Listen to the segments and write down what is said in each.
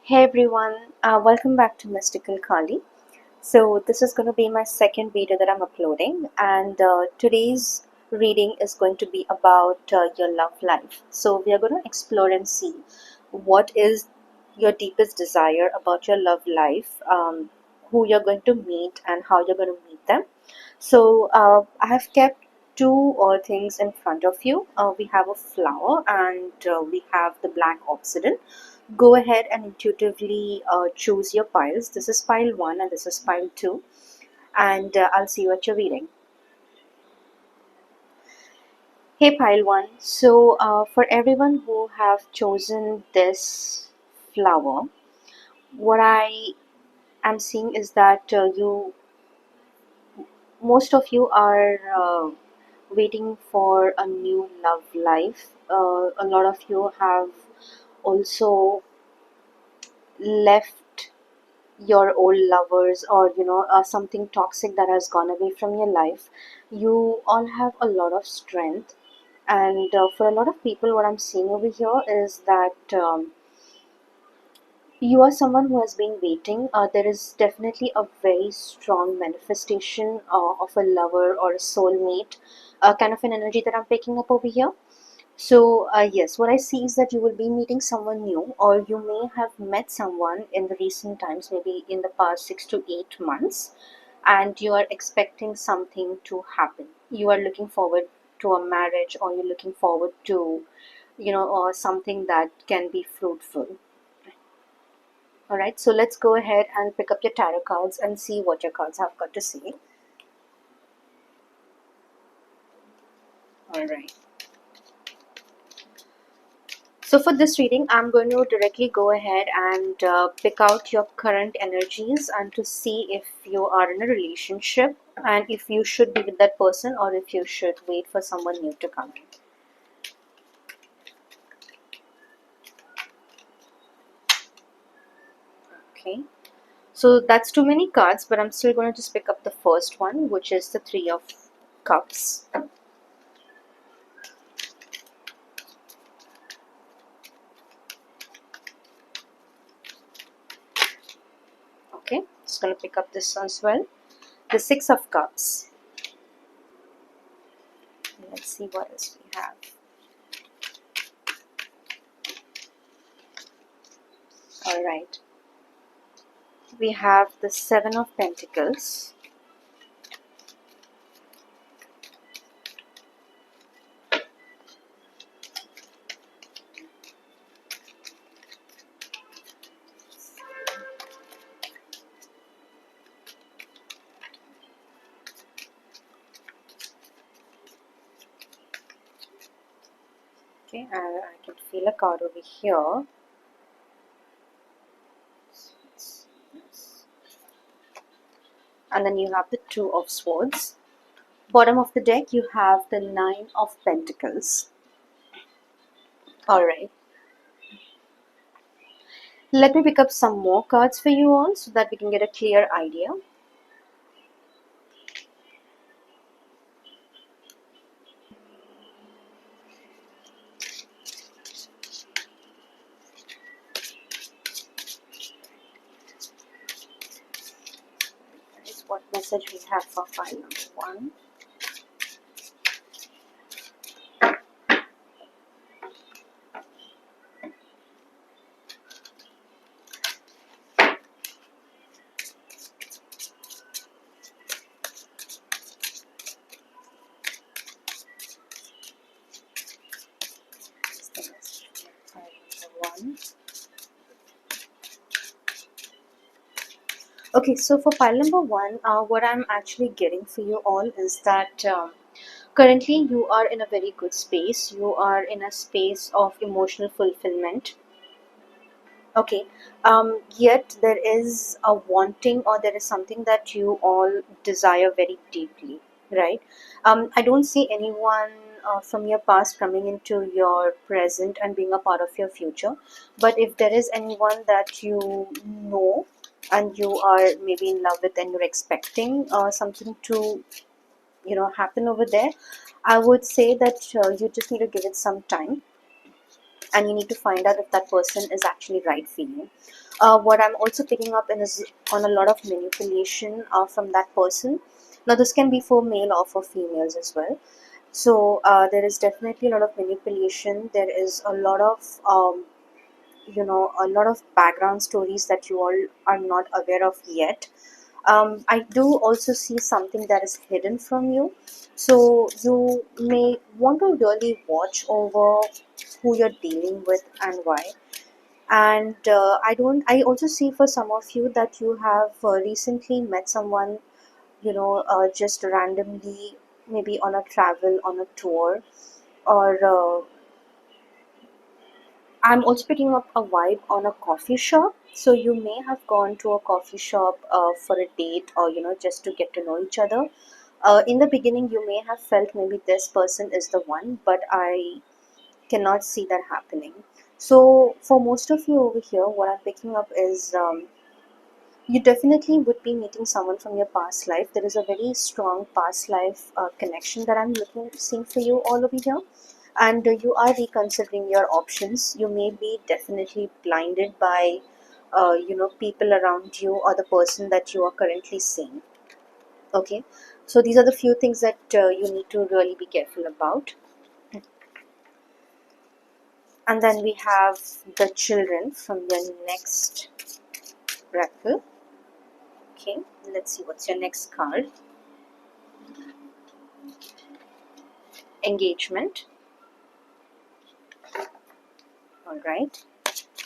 Hey everyone, welcome back to Mystical Kali. So this is going to be my second video that I'm uploading, and today's reading is going to be about your love life. So we are going to explore and see what is your deepest desire about your love life, who you're going to meet and how you're going to meet them. So I have kept two things in front of you. We have a flower and we have the black obsidian. Go ahead and intuitively choose your piles. This is pile 1 and this is pile 2, and I'll see what you're reading. Hey pile 1, so for everyone who have chosen this flower, what I am seeing is that most of you are waiting for a new love life. A lot of you have also left your old lovers, or something toxic that has gone away from your life. You all have a lot of strength, and for a lot of people, what I'm seeing over here is that you are someone who has been waiting. There is definitely a very strong manifestation of a lover or a soulmate, kind of an energy that I'm picking up over here. So, yes, what I see is that you will be meeting someone new, or you may have met someone in the recent times, maybe in the past 6 to 8 months, and you are expecting something to happen. You are looking forward to a marriage, or you're looking forward to, or something that can be fruitful. All right, so let's go ahead and pick up your tarot cards and see what your cards have got to say. All right. So for this reading, I'm going to directly go ahead and pick out your current energies and to see if you are in a relationship and if you should be with that person or if you should wait for someone new to come in. Okay, so that's too many cards, but I'm still going to just pick up the first one, which is the Three of Cups. Okay, just going to pick up this one as well. The Six of Cups. Let's see what else we have. All right. We have the Seven of Pentacles. Okay, and I can feel a card over here. And then you have the Two of Swords. Bottom of the deck, you have the Nine of Pentacles. Alright. Let me pick up some more cards for you all so that we can get a clear idea. What message we have for file number 1. Okay, so for pile number 1, what I'm actually getting for you all is that currently you are in a very good space. You are in a space of emotional fulfillment. Okay, yet there is a wanting, or there is something that you all desire very deeply, right? I don't see anyone from your past coming into your present and being a part of your future. But if there is anyone that you know and you are maybe in love with and you're expecting something to, happen over there, I would say that you just need to give it some time. and you need to find out if that person is actually right for you. What I'm also picking up in is on a lot of manipulation from that person. Now this can be for male or for females as well. So there is definitely a lot of manipulation. There is a lot of a lot of background stories that you all are not aware of yet. I do also see something that is hidden from you. So you may want to really watch over who you're dealing with and why. And I also see for some of you that you have recently met someone, just randomly, maybe on a travel, on a tour, or I'm also picking up a vibe on a coffee shop. So you may have gone to a coffee shop for a date, or just to get to know each other. In the beginning, you may have felt maybe this person is the one, but I cannot see that happening. So for most of you over here, what I'm picking up is you definitely would be meeting someone from your past life. There is a very strong past life connection that I'm seeing for you all over here, and you are reconsidering your options. You may be definitely blinded by people around you or the person that you are currently seeing. Okay, so these are the few things that you need to really be careful about. And then we have the children from your next bracket. Okay, let's see what's your next card. Engagement. All right,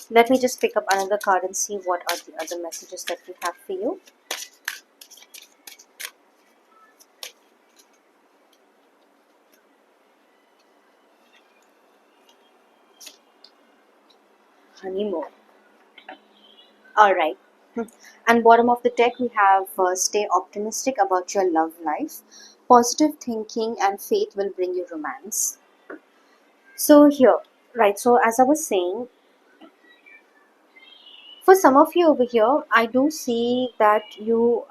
let me just pick up another card and see what are the other messages that we have for you. Honeymoon. All right. And bottom of the deck, we have stay optimistic about your love life. Positive thinking and faith will bring you romance. So here, right, so as I was saying, for some of you over here, I do see that you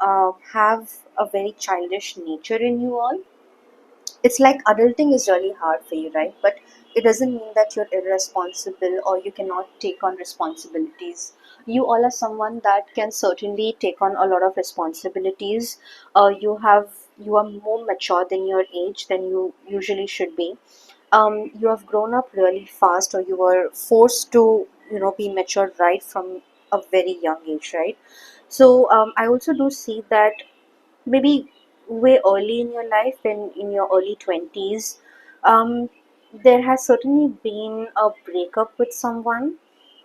have a very childish nature in you all. It's like adulting is really hard for you, right? But it doesn't mean that you're irresponsible or you cannot take on responsibilities. You all are someone that can certainly take on a lot of responsibilities. You are more mature than your age than you usually should be. You have grown up really fast, or you were forced to be mature right from a very young age, right? So I also do see that maybe way early in your life, in your early 20s, um, there has certainly been a breakup with someone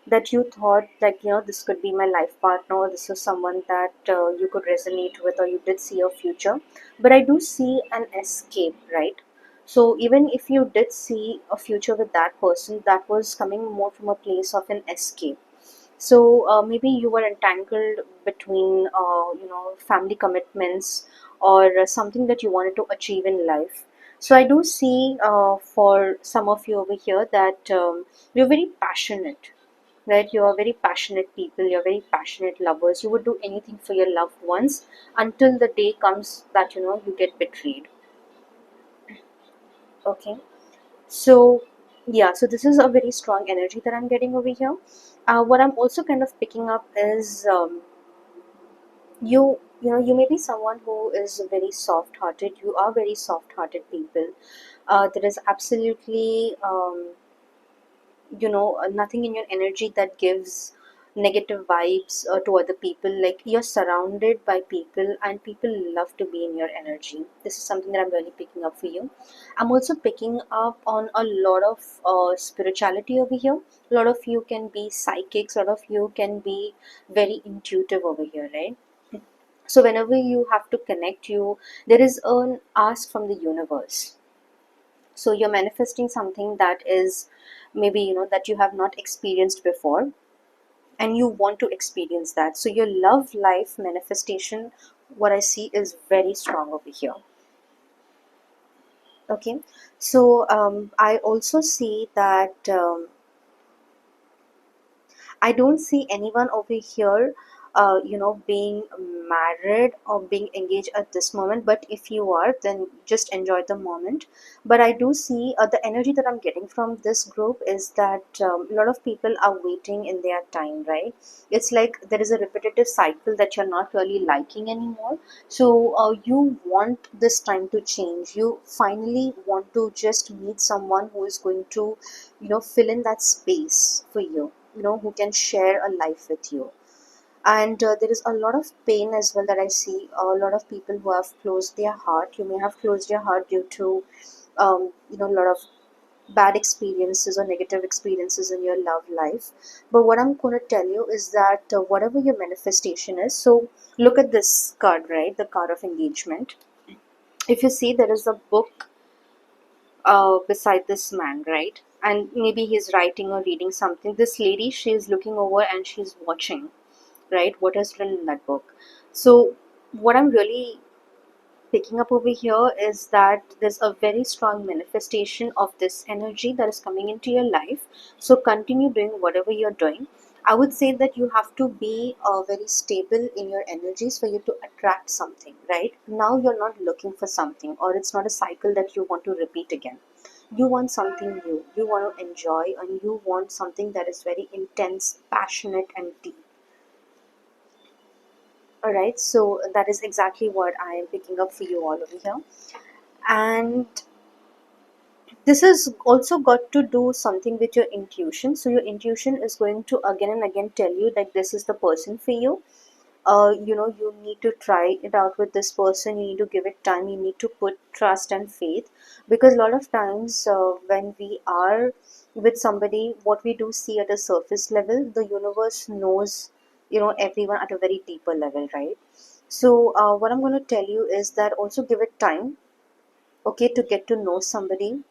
that you thought like this could be my life partner, or this is someone that you could resonate with, or you did see a future. But I do see an escape, right? So even if you did see a future with that person, that was coming more from a place of an escape. So maybe you were entangled between family commitments, or something that you wanted to achieve in life. So I do see for some of you over here that you're very passionate, right? You are very passionate people. You're very passionate lovers. You would do anything for your loved ones until the day comes that you get betrayed. Okay. So, yeah, so this is a very strong energy that I'm getting over here. What I'm also kind of picking up is you may be someone who is very soft-hearted. You are very soft-hearted people. There is absolutely nothing in your energy that gives negative vibes to other people. Like, you're surrounded by people and people love to be in your energy. This is something that I'm really picking up for you. I'm also picking up on a lot of spirituality over here. A lot of you can be psychics, a lot of you can be very intuitive over here, right? So whenever you have to connect, you there is an ask from the universe. So you're manifesting something that is maybe that you have not experienced before, and you want to experience that. So your love life manifestation, what I see, is very strong over here. Okay, so I also see that I don't see anyone over here being married or being engaged at this moment, but if you are, then just enjoy the moment. But I do see the energy that I'm getting from this group is that a lot of people are waiting in their time, right? It's like there is a repetitive cycle that you're not really liking anymore. So you want this time to change. You finally want to just meet someone who is going to, fill in that space for you, who can share a life with you. And there is a lot of pain as well that I see. A lot of people who have closed their heart. You may have closed your heart due to a lot of bad experiences or negative experiences in your love life. But what I'm going to tell you is that whatever your manifestation is, so look at this card, right? The card of engagement. If you see, there is a book beside this man, right? And maybe he's writing or reading something. This lady, she is looking over and she's watching, right, what is written in that book. So what I'm really picking up over here is that there's a very strong manifestation of this energy that is coming into your life. So continue doing whatever you're doing. I would say that you have to be very stable in your energies for you to attract something, right? Now you're not looking for something, or it's not a cycle that you want to repeat again. You want something new, you want to enjoy, and you want something that is very intense, passionate, and deep. Alright, so that is exactly what I am picking up for you all over here. And this has also got to do something with your intuition. So your intuition is going to again and again tell you that this is the person for you. You need to try it out with this person. You need to give it time. You need to put trust and faith, because a lot of times when we are with somebody, what we do see at a surface level, the universe knows, everyone at a very deeper level, right? So what I'm going to tell you is that also give it time, okay, to get to know somebody.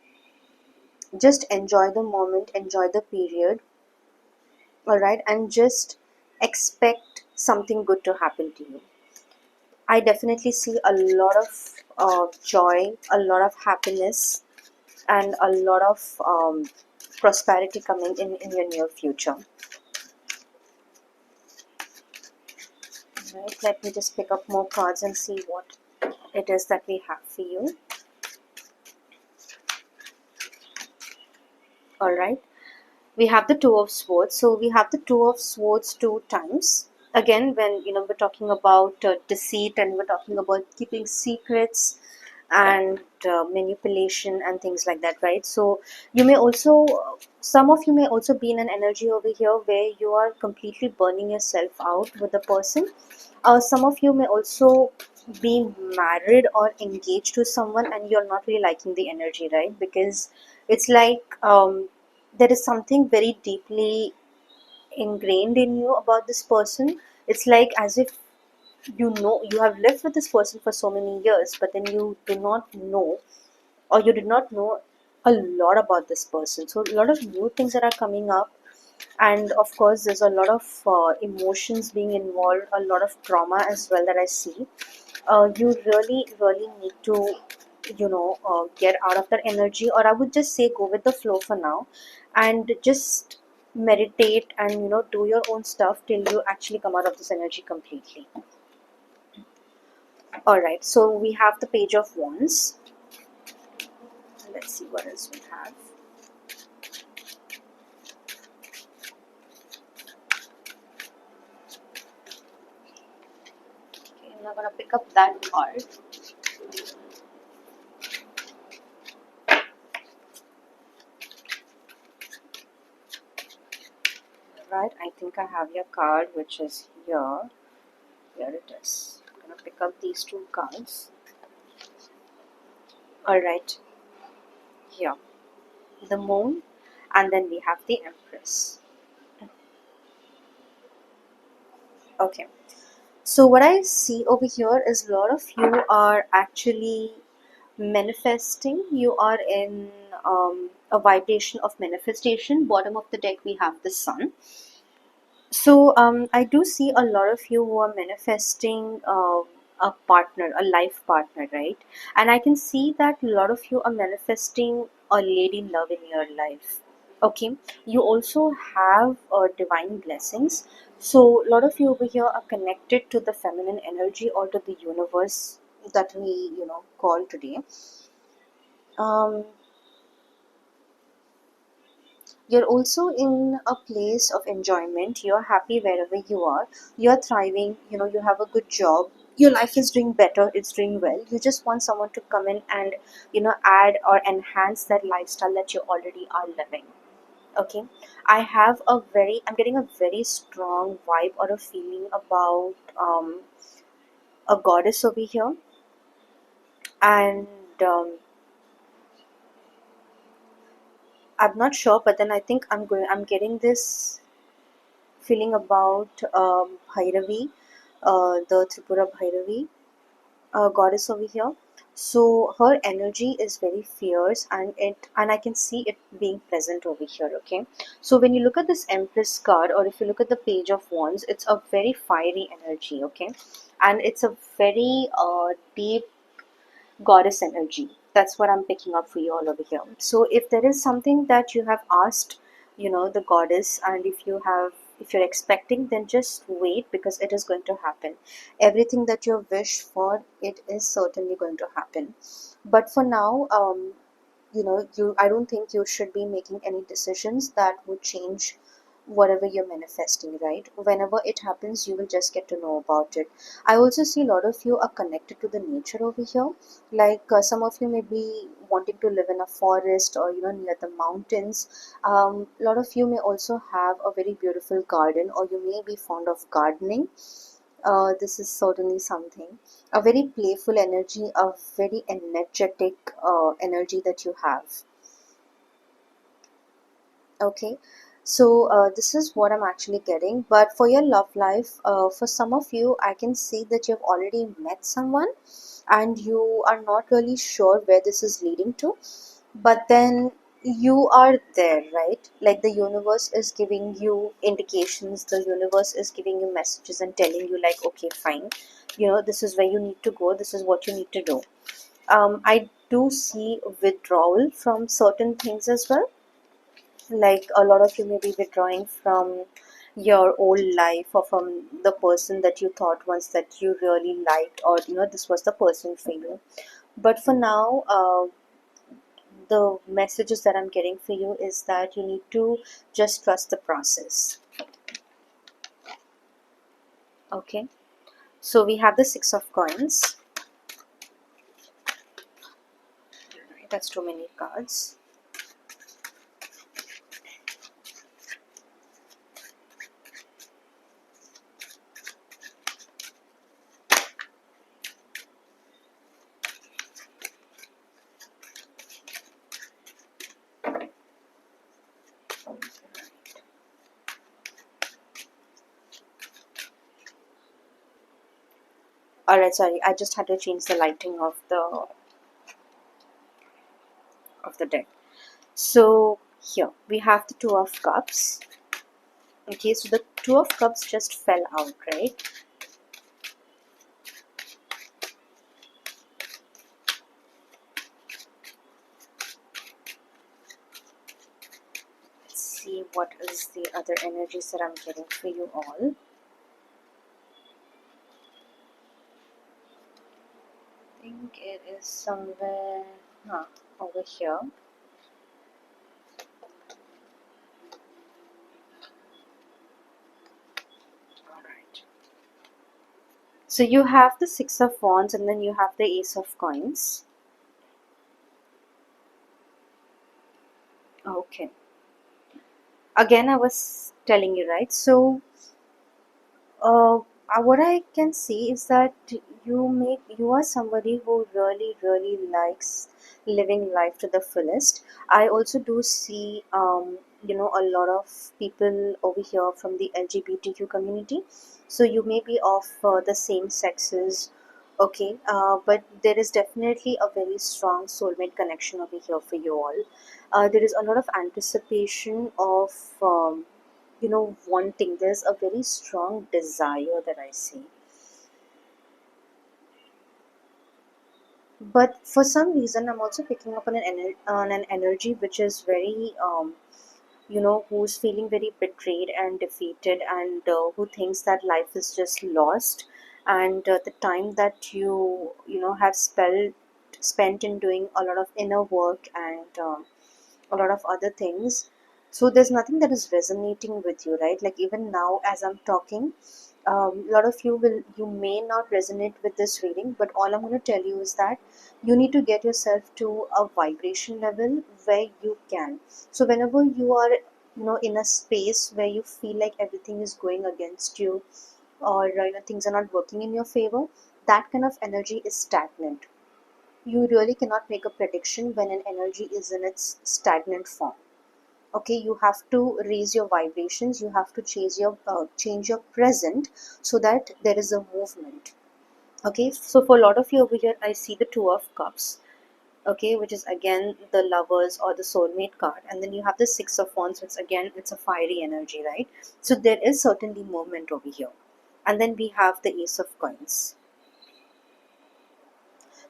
Just enjoy the moment, enjoy the period, all right, and just expect something good to happen to you. I definitely see a lot of joy, a lot of happiness, and a lot of prosperity coming in your near future. Right, let me just pick up more cards and see what it is that we have for you. All right, we have the Two of Swords. So we have the Two of Swords two times. Again, when we're talking about deceit, and we're talking about keeping secrets and manipulation and things like that, right? So you may also, some of you may also be in an energy over here where you are completely burning yourself out with the person. Some of you may also be married or engaged to someone and you're not really liking the energy, right? Because it's like there is something very deeply ingrained in you about this person. It's like as if you have lived with this person for so many years, but then you do not know, or you did not know a lot about this person. So a lot of new things that are coming up, and of course there's a lot of emotions being involved, a lot of trauma as well that I see. You really need to get out of that energy, or I would just say go with the flow for now, and just meditate and do your own stuff till you actually come out of this energy completely. All right, so we have the Page of Wands. Let's see what else we have. Okay, I'm not gonna pick up that card. Right, I think I have your card, which is here. Here it is. I'm gonna pick up these two cards. All right, here, the Moon, and then we have the Empress. Okay, so what I see over here is a lot of you are actually manifesting. You are in a vibration of manifestation. Bottom of the deck we have the Sun. So I do see a lot of you who are manifesting a partner, a life partner, right? And I can see that a lot of you are manifesting a lady love in your life. Okay, you also have divine blessings. So a lot of you over here are connected to the feminine energy or to the universe that we call today. um, you're also in a place of enjoyment. You're happy wherever you are. You're thriving. You have a good job. Your life is doing better. It's doing well. You just want someone to come in and add or enhance that lifestyle that you already are living. Okay, I'm getting a very strong vibe or a feeling about a goddess over here. And I'm not sure, but then I think I'm getting this feeling about Bhairavi, the Tripura Bhairavi goddess over here. So her energy is very fierce, and I can see it being present over here. Okay, so when you look at this Empress card, or if you look at the Page of Wands, it's a very fiery energy. Okay, and it's a very deep goddess energy. That's what I'm picking up for you all over here. So if there is something that you have asked, the goddess, and if you're expecting, then just wait, because it is going to happen. Everything that you wish for, it is certainly going to happen. But for now, I don't think you should be making any decisions that would change whatever you're manifesting, right? Whenever it happens, you will just get to know about it. I also see a lot of you are connected to the nature over here. Like some of you may be wanting to live in a forest, or near the mountains. A lot of you may also have a very beautiful garden, or you may be fond of gardening. This is certainly something, a very playful energy, a very energetic energy that you have. Okay, so this is what I'm actually getting. But for your love life, for some of you, I can see that you've already met someone and you are not really sure where this is leading to. But then you are there, right? Like the universe is giving you indications, the universe is giving you messages and telling you, like, okay, fine, this is where you need to go, this is what you need to do. I do see withdrawal from certain things as well. Like a lot of you may be withdrawing from your old life, or from the person that you thought once that you really liked, or this was the person for you. But for now, the messages that I'm getting for you is that you need to just trust the process. Okay, so we have the Six of Coins. That's too many cards. Alright, sorry, I just had to change the lighting of the deck. So here we have the Two of Cups. Okay, so the Two of Cups just fell out, right? Let's see what is the other energies that I'm getting for you all. I think it is somewhere over here. Alright. So you have the Six of Wands, and then you have the Ace of Coins. Okay. Again, I was telling you, right? So what I can see is that you are somebody who really likes living life to the fullest. I also do see a lot of people over here from the LGBTQ community. So you may be of the same sexes. Okay, but there is definitely a very strong soulmate connection over here for you all. There is a lot of anticipation of wanting. There's a very strong desire that I see. But for some reason, I'm also picking up on an energy which is very who's feeling very betrayed and defeated, and who thinks that life is just lost, and the time that have spent in doing a lot of inner work and a lot of other things. So there's nothing that is resonating with you, right? Like even now as I'm talking, a lot of you may not resonate with this reading, but all I'm going to tell you is that you need to get yourself to a vibration level where you can. So whenever you are in a space where you feel like everything is going against you, or things are not working in your favor, that kind of energy is stagnant. You really cannot make a prediction when an energy is in its stagnant form. Okay, you have to raise your vibrations, you have to change your present, so that there is a movement. Okay, so for a lot of you over here, I see the Two of Cups, okay, which is again the Lovers or the soulmate card, and then you have the Six of Wands, which again it's a fiery energy, right? So there is certainly movement over here. And then we have the Ace of Coins.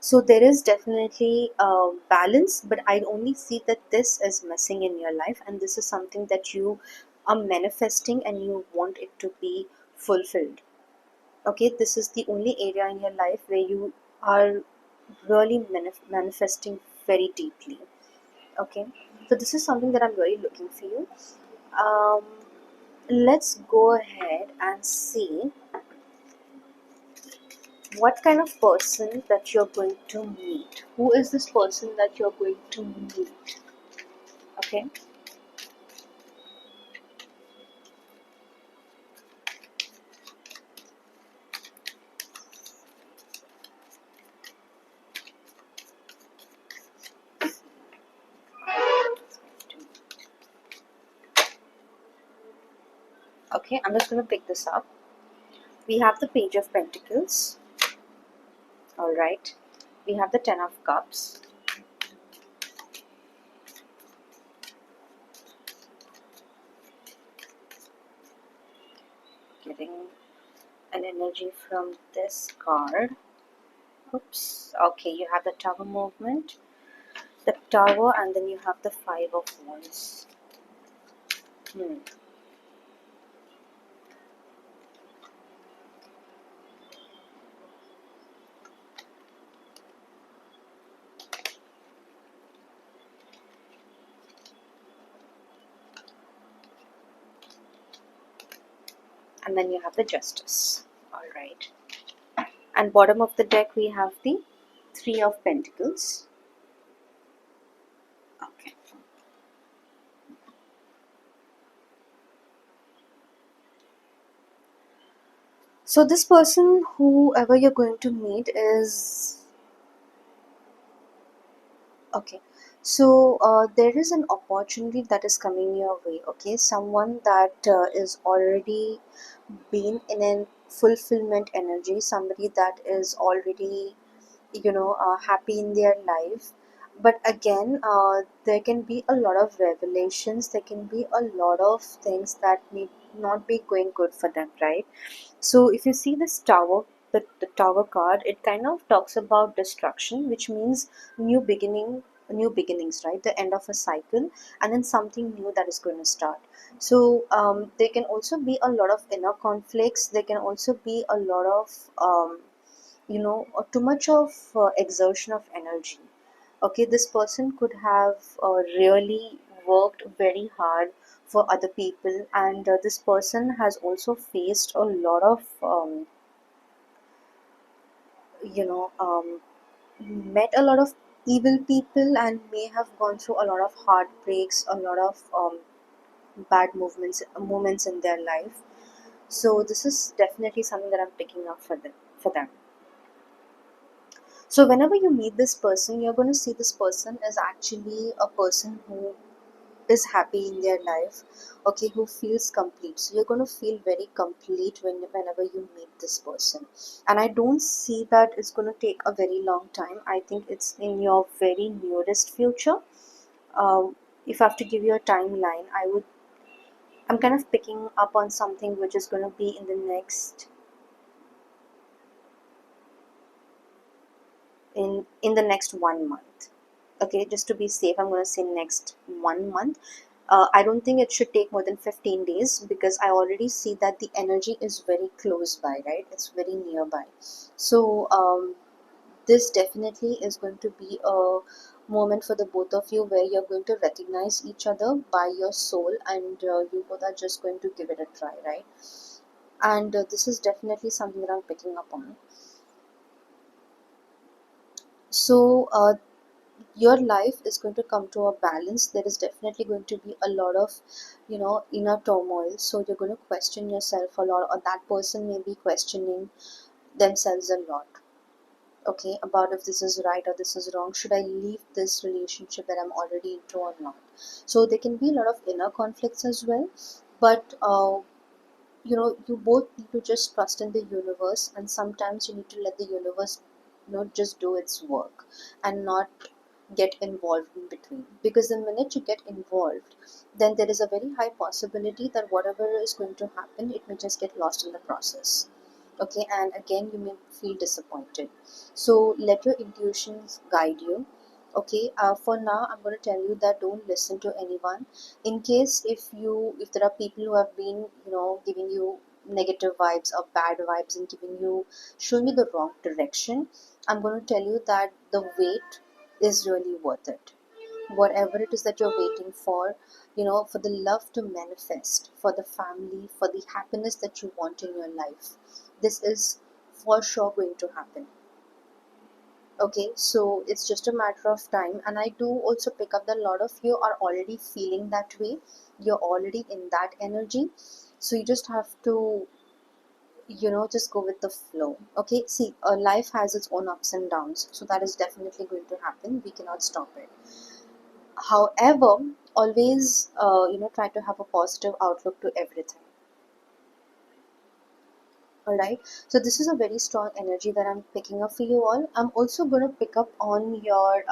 So there is definitely a balance, but I only see that this is missing in your life, and this is something that you are manifesting and you want it to be fulfilled. Okay, this is the only area in your life where you are really manifesting very deeply. Okay, so this is something that I'm really looking for you. Um, let's go ahead and see what kind of person that you're going to meet. Who is this person that you're going to meet? Okay, okay, I'm just going to pick this up. We have the Page of Pentacles. All right, we have the Ten of Cups. Getting an energy from this card. Oops. Okay, you have the Tower movement, the Tower, and then you have the Five of Wands. And then you have the Justice. All right. And bottom of the deck, we have the Three of Pentacles. Okay. So this person, whoever you're going to meet, is okay. So there is an opportunity that is coming your way. Okay, someone that is already been in a fulfillment energy, somebody that is already happy in their life. But again, there can be a lot of revelations, there can be a lot of things that may not be going good for them, right? So if you see this tower, the tower card, it kind of talks about destruction, which means new beginnings, right? The end of a cycle, and then something new that is going to start. So there can also be a lot of inner conflicts, there can also be a lot of too much of exertion of energy. Okay, this person could have really worked very hard for other people, and this person has also faced a lot of you know met a lot of evil people, and may have gone through a lot of heartbreaks, a lot of bad moments in their life. So this is definitely something that I'm picking up for them. So whenever you meet this person, you're going to see this person is actually a person who is happy in their life, okay, who feels complete. So you're going to feel very complete whenever you meet this person. And I don't see that it's going to take a very long time. I think it's in your very nearest future. If I have to give you a timeline, I'm kind of picking up on something which is going to be in the next 1 month. Okay, just to be safe, I'm going to say next 1 month. I don't think it should take more than 15 days, because I already see that the energy is very close by, right? It's very nearby. So this definitely is going to be a moment for the both of you where you're going to recognize each other by your soul, and you both are just going to give it a try, right? And this is definitely something that I'm picking up on. So your life is going to come to a balance. There is definitely going to be a lot of, inner turmoil. So you're going to question yourself a lot, or that person may be questioning themselves a lot, okay, about if this is right or this is wrong. Should I leave this relationship that I'm already into or not? So there can be a lot of inner conflicts as well. But you both need to just trust in the universe, and sometimes you need to let the universe, just do its work and not get involved in between. Because the minute you get involved, then there is a very high possibility that whatever is going to happen, it may just get lost in the process. Okay, and again you may feel disappointed. So let your intuitions guide you. Okay, for now I'm going to tell you that don't listen to anyone. In case if there are people who have been, giving you negative vibes or bad vibes and showing you the wrong direction, I'm going to tell you that the wait is really worth it. Whatever it is that you're waiting for, for the love to manifest, for the family, for the happiness that you want in your life, this is for sure going to happen. Okay, so it's just a matter of time, and I do also pick up that a lot of you are already feeling that way. You're already in that energy, so you just have to, just go with the flow. Okay, see, life has its own ups and downs, so that is definitely going to happen. We cannot stop it. However, always, try to have a positive outlook to everything. All right, so this is a very strong energy that I'm picking up for you all. I'm also going to pick up on your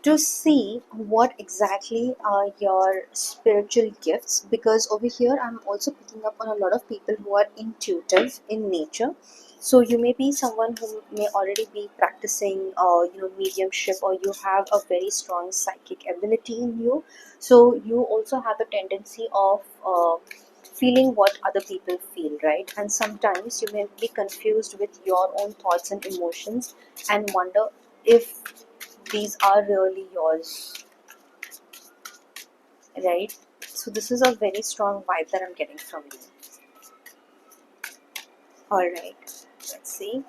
to see what exactly are your spiritual gifts, because over here I'm also picking up on a lot of people who are intuitive in nature. So you may be someone who may already be practicing mediumship, or you have a very strong psychic ability in you. So you also have a tendency of feeling what other people feel, right? And sometimes you may be confused with your own thoughts and emotions and wonder if these are really yours, right? So this is a very strong vibe that I'm getting from you. All right, let's see.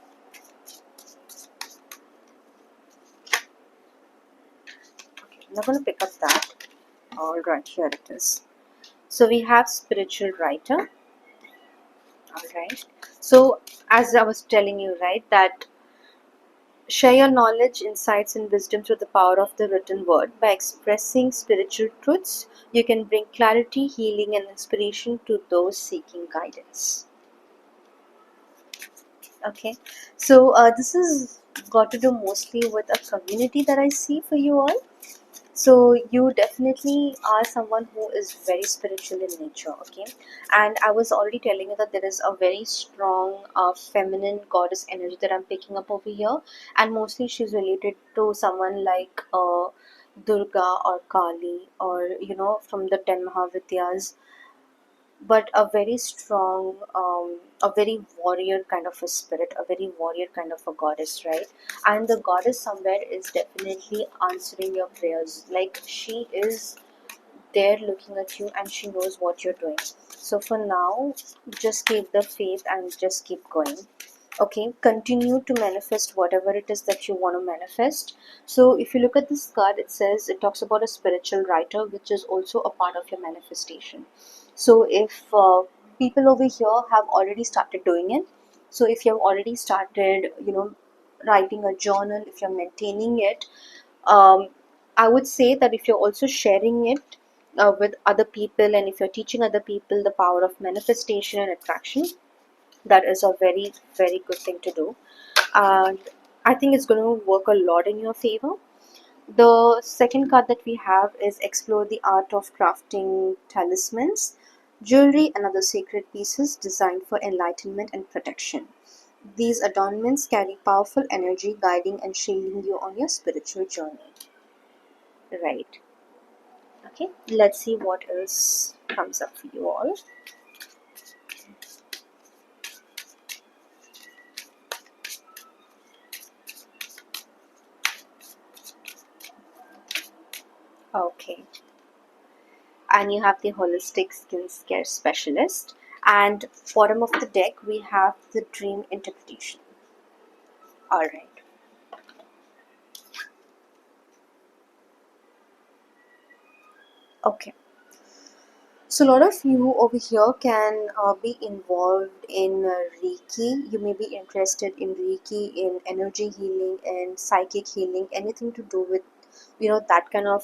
Okay, I'm not going to pick up that. All right, here it is. So we have spiritual writer. All right, so as I was telling you, right, that share your knowledge, insights, and wisdom through the power of the written word. By expressing spiritual truths, you can bring clarity, healing, and inspiration to those seeking guidance. Okay, so this is got to do mostly with a community that I see for you all. So you definitely are someone who is very spiritual in nature, okay? And I was already telling you that there is a very strong feminine goddess energy that I'm picking up over here, and mostly she's related to someone like Durga or Kali, or from the 10 Mahavidyas, but a very strong, a very warrior kind of a spirit, a very warrior kind of a goddess, right? And the goddess somewhere is definitely answering your prayers. Like, she is there looking at you and she knows what you're doing. So for now, just keep the faith and just keep going. Okay, continue to manifest whatever it is that you want to manifest. So if you look at this card, it talks about a spiritual writer, which is also a part of your manifestation. So if people over here have already started doing it, so if you have already started, writing a journal, if you're maintaining it, um, I would say that if you're also sharing it with other people, and if you're teaching other people the power of manifestation and attraction, that is a very, very good thing to do. And I think it's going to work a lot in your favor. The second card that we have is explore the art of crafting talismans, jewelry, and other sacred pieces designed for enlightenment and protection. These adornments carry powerful energy, guiding and shielding you on your spiritual journey. Right. Okay. Okay, let's see what else comes up for you all. Okay, and you have the holistic skin care specialist, and bottom of the deck we have the dream interpretation. All right. Okay. So a lot of you over here can be involved in Reiki. You may be interested in Reiki, in energy healing, and psychic healing, anything to do with that kind of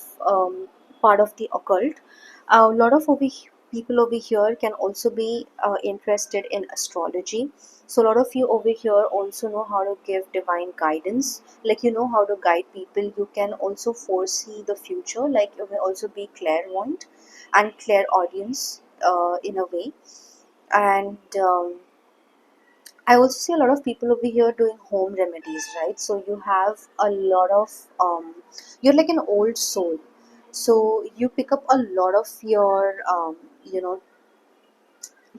part of the occult. A lot of people over here can also be interested in astrology. So a lot of you over here also know how to give divine guidance, like you know how to guide people. You can also foresee the future, like you may also be clairvoyant and clairaudience in a way. And I also see a lot of people over here doing home remedies, right? So you have a lot of you're like an old soul, so you pick up a lot of your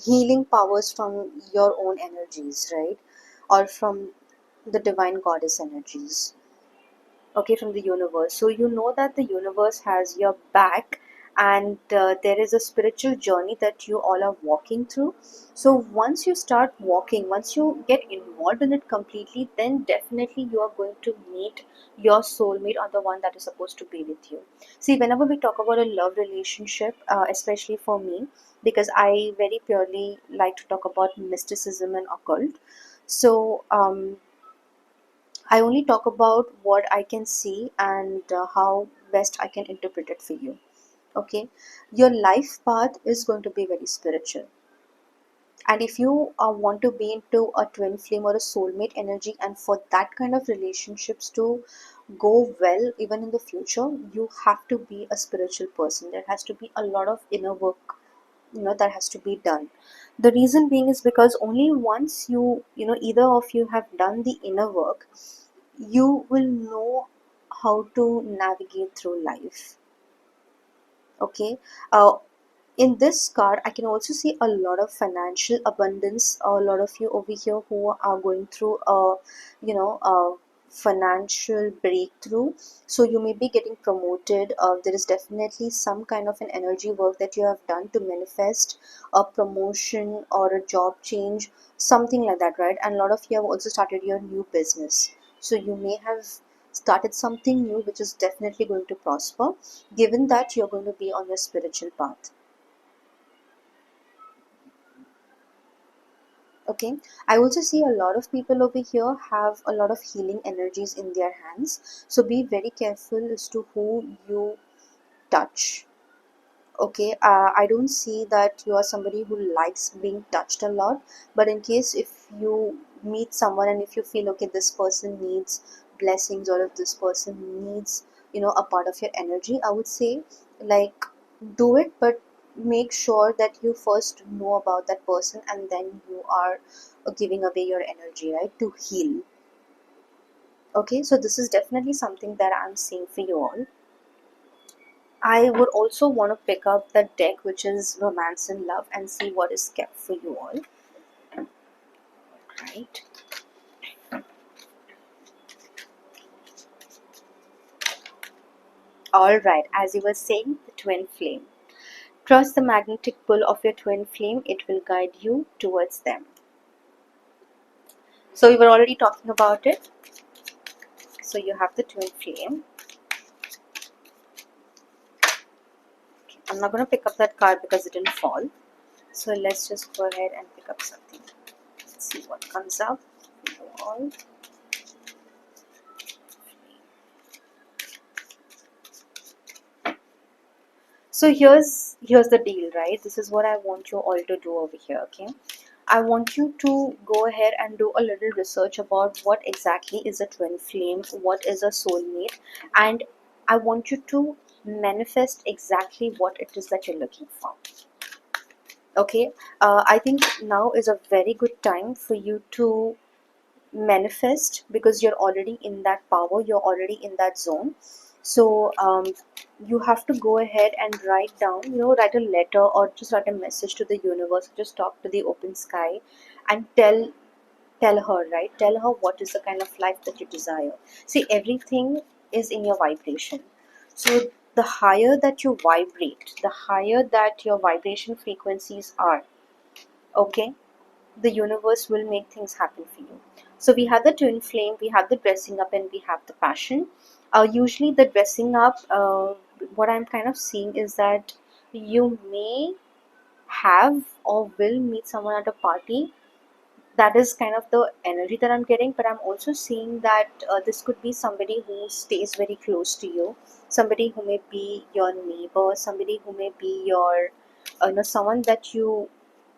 healing powers from your own energies, right? Or from the divine goddess energies, okay, from the universe. So you know that the universe has your back, and there is a spiritual journey that you all are walking through. So once you start walking, once you get involved in it completely, then definitely you are going to meet your soulmate, or the one that is supposed to be with you. See, whenever we talk about a love relationship, especially for me, because I very purely like to talk about mysticism and occult. So I only talk about what I can see, and how best I can interpret it for you. Okay, your life path is going to be very spiritual, and if you want to be into a twin flame or a soulmate energy, and for that kind of relationships to go well even in the future, you have to be a spiritual person. There has to be a lot of inner work, that has to be done. The reason being is because only once either of you have done the inner work, you will know how to navigate through life. Okay. In this card I can also see a lot of financial abundance. A lot of you over here who are going through a financial breakthrough, so you may be getting promoted. There is definitely some kind of an energy work that you have done to manifest a promotion or a job change, something like that, right? And a lot of you have also started your new business, so you may have started something new which is definitely going to prosper, given that you're going to be on your spiritual path. Okay, I also see a lot of people over here have a lot of healing energies in their hands, so be very careful as to who you touch. Okay, I don't see that you are somebody who likes being touched a lot, but in case if you meet someone and if you feel okay, this person needs blessings, or if this person needs a part of your energy, I would say, like, do it, but make sure that you first know about that person, and then you are giving away your energy, right, to heal. Okay, so this is definitely something that I'm seeing for you all. I would also want to pick up the deck which is Romance and Love, and see what is kept for you all. Right. Alright, as you were saying, the twin flame. Trust the magnetic pull of your twin flame, it will guide you towards them. So we were already talking about it. So you have the twin flame. Okay, I'm not going to pick up that card because it didn't fall. So let's just go ahead and pick up something. Let's see what comes up for you all. So here's the deal, right? This is what I want you all to do over here, okay? I want you to go ahead and do a little research about what exactly is a twin flame, what is a soulmate, and I want you to manifest exactly what it is that you're looking for. Okay, I think now is a very good time for you to manifest, because you're already in that power, you're already in that zone. So you have to go ahead and write down, write a letter or just write a message to the universe, just talk to the open sky and tell her, right? Tell her what is the kind of life that you desire. See, everything is in your vibration. So the higher that you vibrate, the higher that your vibration frequencies are, okay, the universe will make things happen for you. So we have the twin flame, we have the dressing up, and we have the passion. Usually the dressing up, what I'm kind of seeing is that you may have or will meet someone at a party. That is kind of the energy that I'm getting, but I'm also seeing that this could be somebody who stays very close to you, somebody who may be your neighbor, somebody who may be your someone that you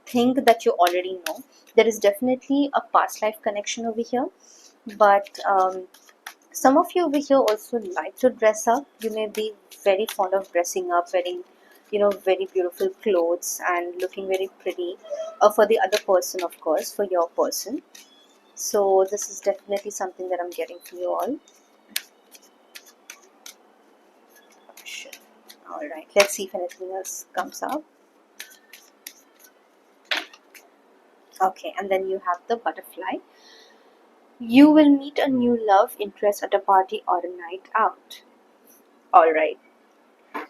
think that you already know. There is definitely a past life connection over here, but some of you over here also like to dress up. You may be very fond of dressing up, wearing very beautiful clothes and looking very pretty, for the other person, of course, for your person. So this is definitely something that I'm getting for you all. Sure. All right, let's see if anything else comes up. Okay, and then you have the butterfly. You will meet a new love interest at a party or a night out. All right.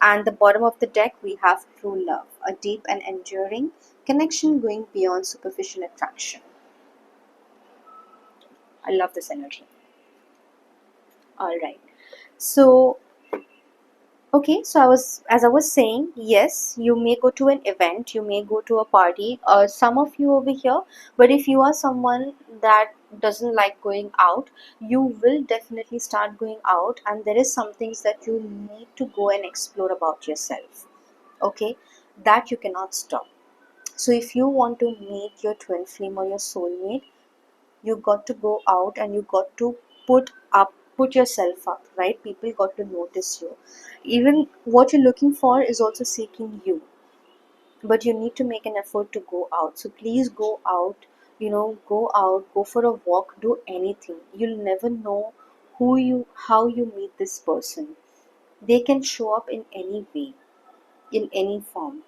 And the bottom of the deck, we have true love, a deep and enduring connection going beyond superficial attraction. I love this energy. All right. So, okay, so as I was saying, yes, you may go to an event, you may go to a party, some of you over here, but if you are someone that doesn't like going out, you will definitely start going out, and there is some things that you need to go and explore about yourself. Okay, that you cannot stop. So if you want to meet your twin flame or your soulmate, you got to go out and you got to put yourself up, right? People got to notice you. Even what you're looking for is also seeking you, but you need to make an effort to go out. So please go out, go out, go for a walk, do anything. You'll never know how you meet this person. They can show up in any way, in any form,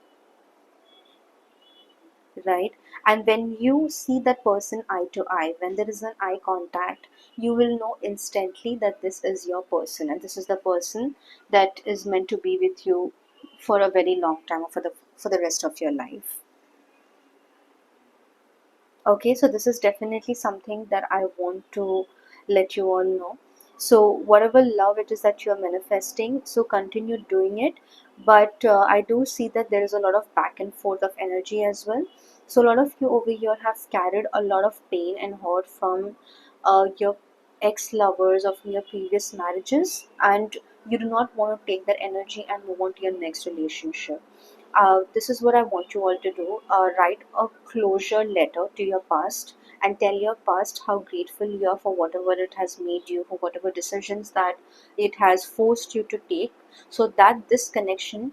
right? And when you see that person eye to eye, when there is an eye contact, you will know instantly that this is your person, and this is the person that is meant to be with you for a very long time, or for the rest of your life. Okay, so this is definitely something that I want to let you all know. So whatever love it is that you are manifesting, so continue doing it. But I do see that there is a lot of back and forth of energy as well. So a lot of you over here have carried a lot of pain and hurt from your ex-lovers or from your previous marriages, and you do not want to take that energy and move on to your next relationship. This is what I want you all to do. Write a closure letter to your past and tell your past how grateful you are for whatever it has made you, for whatever decisions that it has forced you to take, so that this connection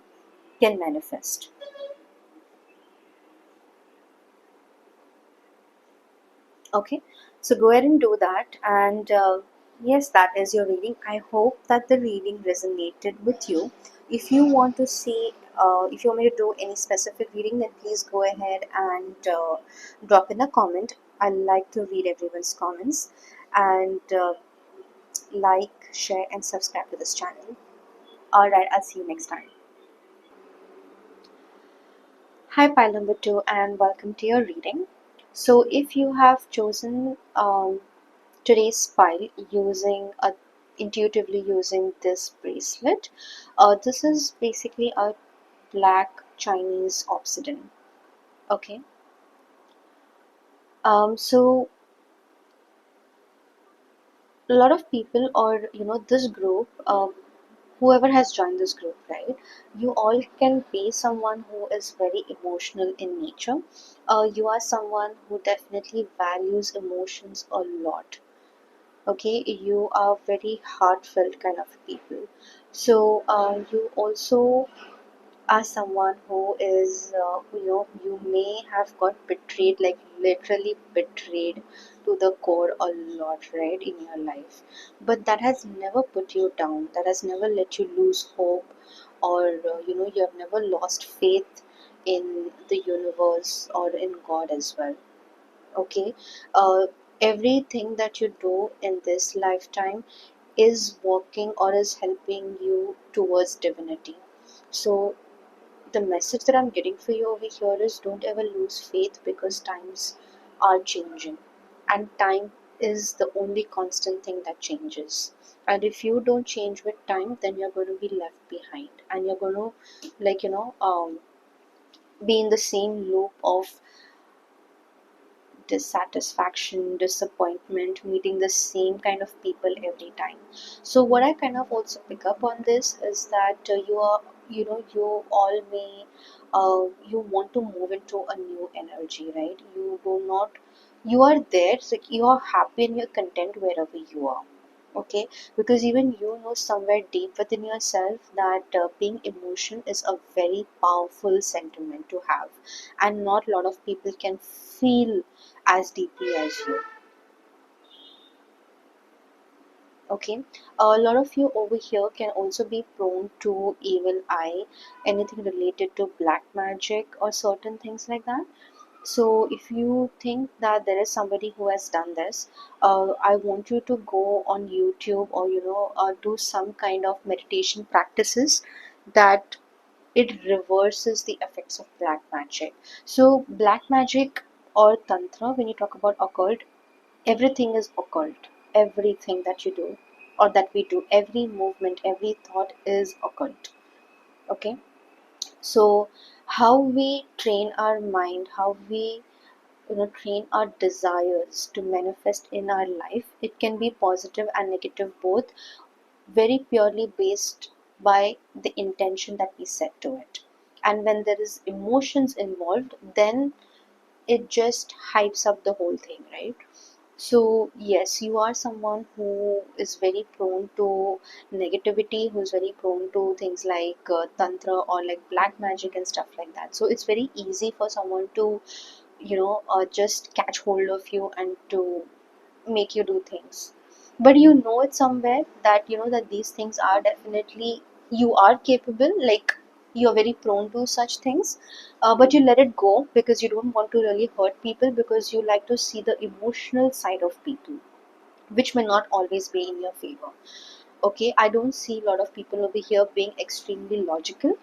can manifest. Okay, so go ahead and do that. And yes, that is your reading. I hope that the reading resonated with you. If you want to see, if you want me to do any specific reading, then please go ahead and drop in a comment. I like to read everyone's comments. And like, share, and subscribe to this channel. Alright, I'll see you next time. Hi, pile number 2, and welcome to your reading. So, if you have chosen today's pile intuitively using this bracelet, this is basically a black Chinese obsidian. Okay. So a lot of people, or this group, whoever has joined this group, right? You all can be someone who is very emotional in nature. You are someone who definitely values emotions a lot. Okay, you are very heartfelt kind of people. So you also are someone who is, you may have got betrayed, like literally betrayed to the core a lot, right, in your life. But that has never put you down, that has never let you lose hope, or, you have never lost faith in the universe or in God as well. Okay. uh, Everything that you do in this lifetime is working or is helping you towards divinity. So the message that I'm getting for you over here is, don't ever lose faith, because times are changing, and time is the only constant thing that changes. And if you don't change with time, then you're going to be left behind, and you're going to, like, be in the same loop of dissatisfaction, disappointment, meeting the same kind of people every time. So what I kind of also pick up on this is that, you all may, you want to move into a new energy, right? You do not, you are there, so you are happy and you're content wherever you are. Okay, because even you know somewhere deep within yourself that being emotional is a very powerful sentiment to have, and not a lot of people can feel as deeply as you. Okay, a lot of you over here can also be prone to evil eye, anything related to black magic or certain things like that. So if you think that there is somebody who has done this, I want you to go on YouTube, or do some kind of meditation practices that it reverses the effects of black magic. So black magic or tantra, when you talk about occult, everything is occult. Everything that you do or that we do, every movement, every thought is occult. Okay, so how we train our mind, how we train our desires to manifest in our life, it can be positive and negative both, very purely based by the intention that we set to it. And when there is emotions involved, then it just hypes up the whole thing, right? So yes, you are someone who is very prone to negativity, who is very prone to things like tantra or like black magic and stuff like that. So it's very easy for someone to, just catch hold of you and to make you do things. But you know it somewhere that that these things are definitely, you are capable, like you're very prone to such things, but you let it go because you don't want to really hurt people, because you like to see the emotional side of people, which may not always be in your favor. Okay, I don't see a lot of people over here being extremely logical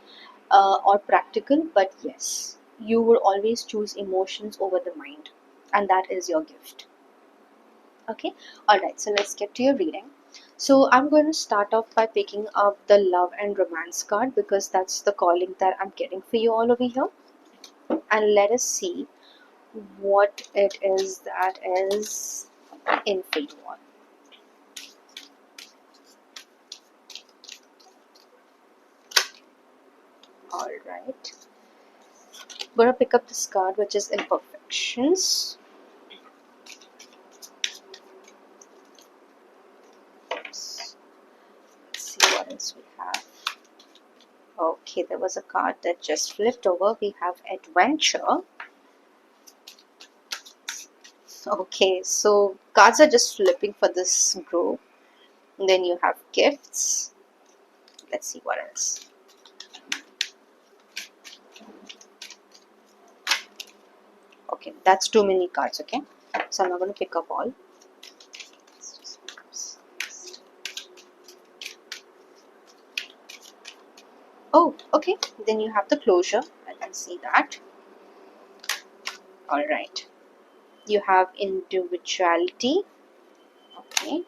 or practical, but yes, you will always choose emotions over the mind, and that is your gift. Okay, alright, so let's get to your reading. So I'm going to start off by picking up the love and romance card, because that's the calling that I'm getting for you all over here. And let us see what it is that is in for you all. Alright, I'm going to pick up this card, which is imperfections. Let's see what else we have. Okay, there was a card that just flipped over. We have adventure. Okay, so cards are just flipping for this group. Then you have gifts. Let's see what else. Okay, that's too many cards. Okay, so I'm not going to pick up all. Oh, okay, then you have the closure. I can see that. Alright, you have individuality. Okay,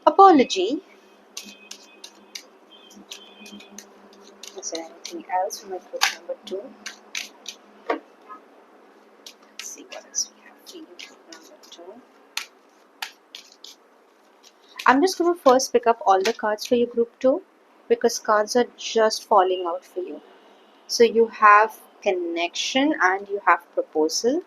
apology. Is there anything else for my group number 2? Let's see what else we have for you, group number 2. I'm just going to first pick up all the cards for your group 2, because cards are just falling out for you. So you have connection and you have proposal,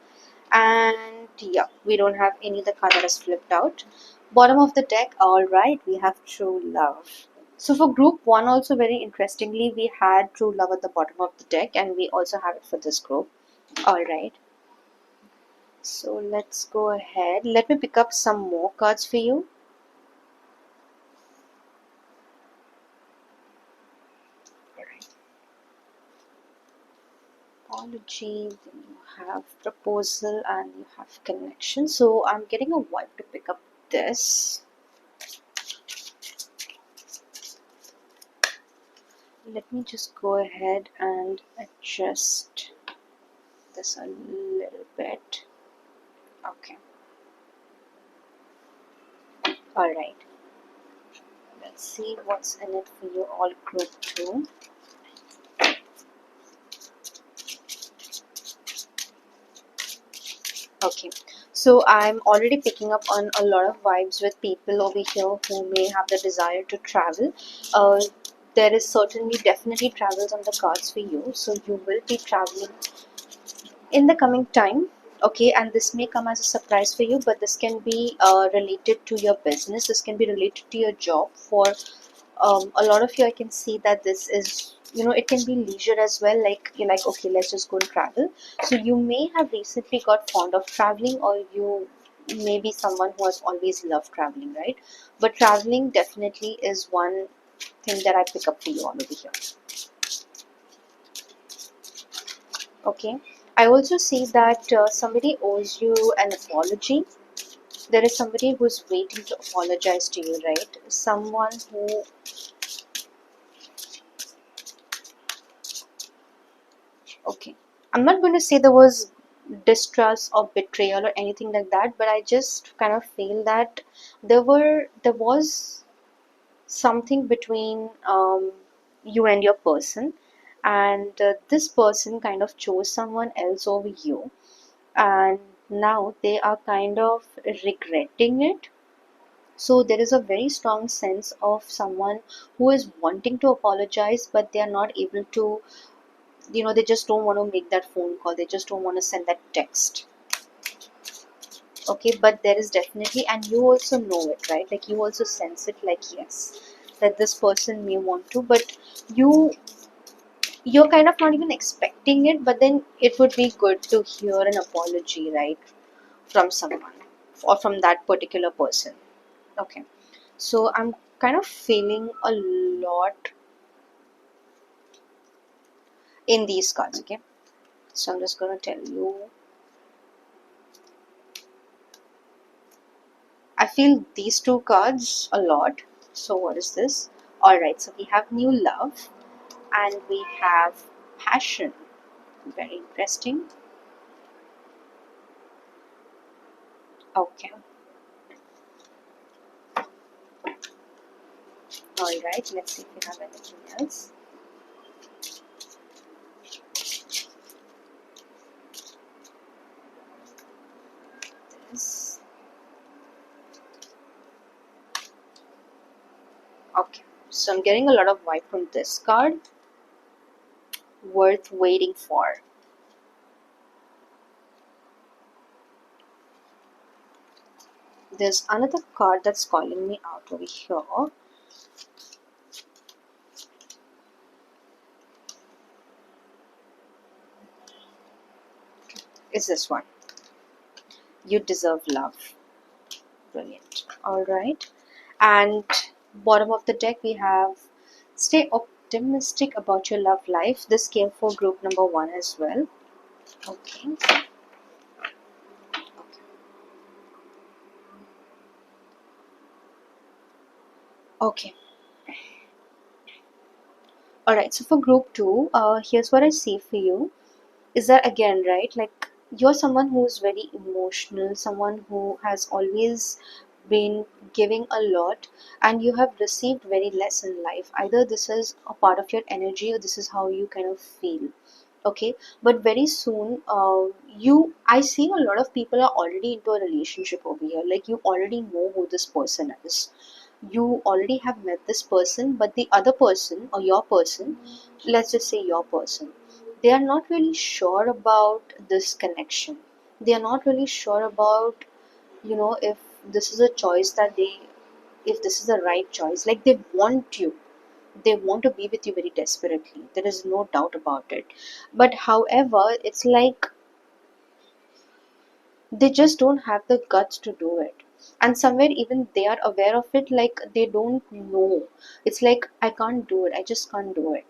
and yeah, we don't have any other card that is flipped out. Bottom of the deck, alright, we have true love. So for group 1 also, very interestingly, we had true love at the bottom of the deck, and we also have it for this group. Alright, so let's go ahead. Let me pick up some more cards for you. Alright. Apology, then you have proposal, and you have connection. So I'm getting a vibe to pick up this. Let me just go ahead and adjust this a little bit. Okay. Alright. Let's see what's in it for you all, group 2. Okay, so I'm already picking up on a lot of vibes with people over here who may have the desire to travel. Uh, there is certainly definitely travels on the cards for you, so you will be traveling in the coming time. Okay, and this may come as a surprise for you, but this can be related to your business, this can be related to your job. For a lot of you, I can see that this is, it can be leisure as well, like you're like, okay, let's just go and travel. So you may have recently got fond of traveling, or you may be someone who has always loved traveling, right? But traveling definitely is one thing that I pick up for you all over here. Okay, I also see that somebody owes you an apology. There is somebody who's waiting to apologize to you, right? Someone who, okay, I'm not going to say there was distrust or betrayal or anything like that, but I just kind of feel that there was something between you and your person, and this person kind of chose someone else over you, and now they are kind of regretting it. So there is a very strong sense of someone who is wanting to apologize, but they are not able to, they just don't want to make that phone call, they just don't want to send that text. Okay, but there is definitely, and you also know it, right? Like you also sense it, like, yes, that this person may want to, but you're kind of not even expecting it, but then it would be good to hear an apology, right, from someone or from that particular person. Okay, so I'm kind of feeling a lot in these cards. Okay, so I'm just going to tell you, I feel these two cards a lot. So what is this? Alright, so we have new love and we have passion. Very interesting. Okay. Alright, let's see if we have anything else. This. Okay, so I'm getting a lot of vibe from this card. Worth waiting for. There's another card that's calling me out over here. Is this one. You deserve love. Brilliant. Alright. And bottom of the deck we have stay optimistic about your love life. This came for group number 1 as well. Okay. Okay. Alright, so for group 2, here's what I see for you. Is that again, right? Like you're someone who's very emotional, someone who has always been giving a lot, and you have received very less in life. Either this is a part of your energy or this is how you kind of feel. Okay, but very soon I see a lot of people are already into a relationship over here. Like you already know who this person is, you already have met this person, but the other person or your person, let's just say your person, they are not really sure about this connection. They are not really sure about, if this is a choice that they, if this is the right choice. Like they want you, They want to be with you very desperately. There is no doubt about it. But however, it's like they just don't have the guts to do it. And somewhere even they are aware of it, like they don't know. It's like, I can't do it, I just can't do it,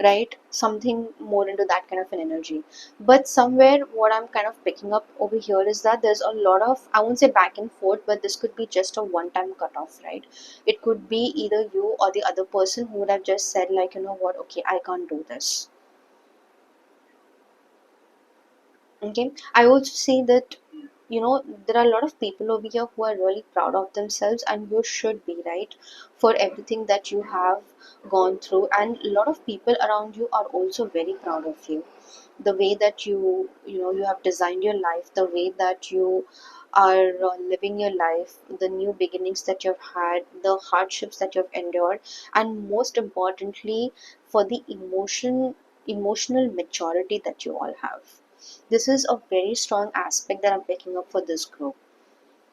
right? Something more into that kind of an energy. But somewhere what I'm kind of picking up over here is that there's a lot of, I won't say back and forth, but this could be just a one time cutoff, right? It could be either you or the other person who would have just said, like, you know what, okay, I can't do this. Okay, I also say that, you know, there are a lot of people over here who are really proud of themselves, and you should be, right, for everything that you have gone through. And a lot of people around you are also very proud of you, the way that you know, you have designed your life, the way that you are living your life, the new beginnings that you've had, the hardships that you've endured, and most importantly, for the emotional maturity that you all have. This is a very strong aspect that I'm picking up for this group.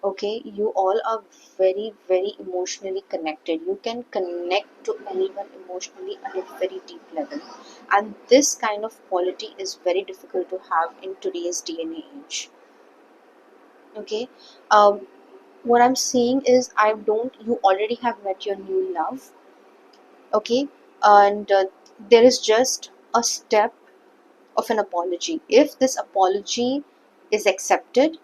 Okay, you all are very, very emotionally connected. You can connect to anyone emotionally at a very deep level. And this kind of quality is very difficult to have in today's DNA age. Okay, um, what I'm saying is, you already have met your new love. Okay, and there is just a step of an apology. If this apology is accepted,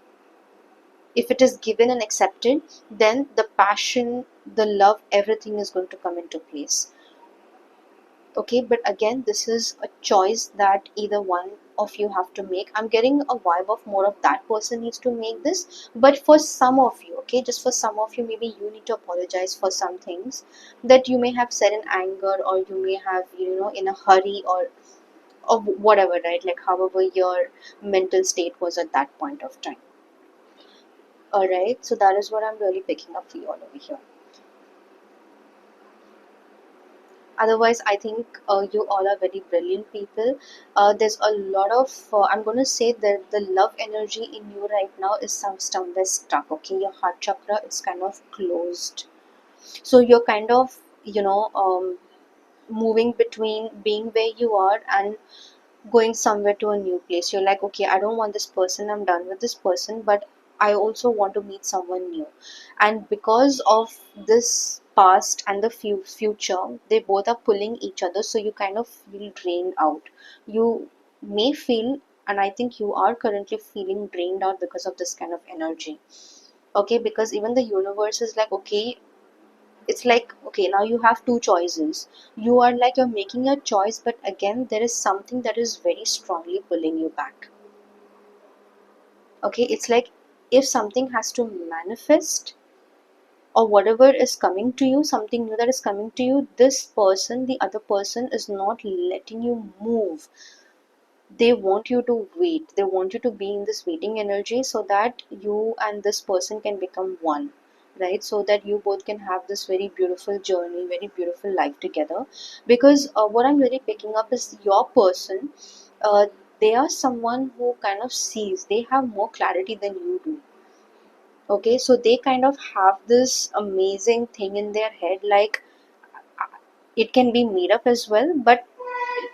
if it is given and accepted, then the passion, the love, everything is going to come into place. Okay, but again, this is a choice that either one of you have to make. I'm getting a vibe of more of that person needs to make this, but for some of you, okay, just for some of you, maybe you need to apologize for some things that you may have said in anger, or you may have, you know, in a hurry, or whatever, right? Like however your mental state was at that point of time. Alright, so that is what I'm really picking up for you all over here. Otherwise, I think you all are very brilliant people. There's a lot of, I'm going to say that the love energy in you right now is somewhere stuck, okay? Your heart chakra is kind of closed. So you're kind of, you know, moving between being where you are and going somewhere to a new place. You're like, okay, I don't want this person, I'm done with this person, but I also want to meet someone new. And because of this past and the future, they both are pulling each other, so you kind of feel drained out. You may feel, and I think you are currently feeling drained out because of this kind of energy. Okay, because even the universe is like, okay, it's like, okay, now you have two choices. You are like, you're making a choice, but again there is something that is very strongly pulling you back. Okay, it's like, if something has to manifest, or whatever is coming to you, something new that is coming to you, this person, the other person, is not letting you move. They want you to wait, they want you to be in this waiting energy, so that you and this person can become one, right? So that you both can have this very beautiful journey, very beautiful life together. Because what I'm really picking up is your person, uh, they are someone who kind of sees, they have more clarity than you do. Okay, so they kind of have this amazing thing in their head, like it can be made up as well, but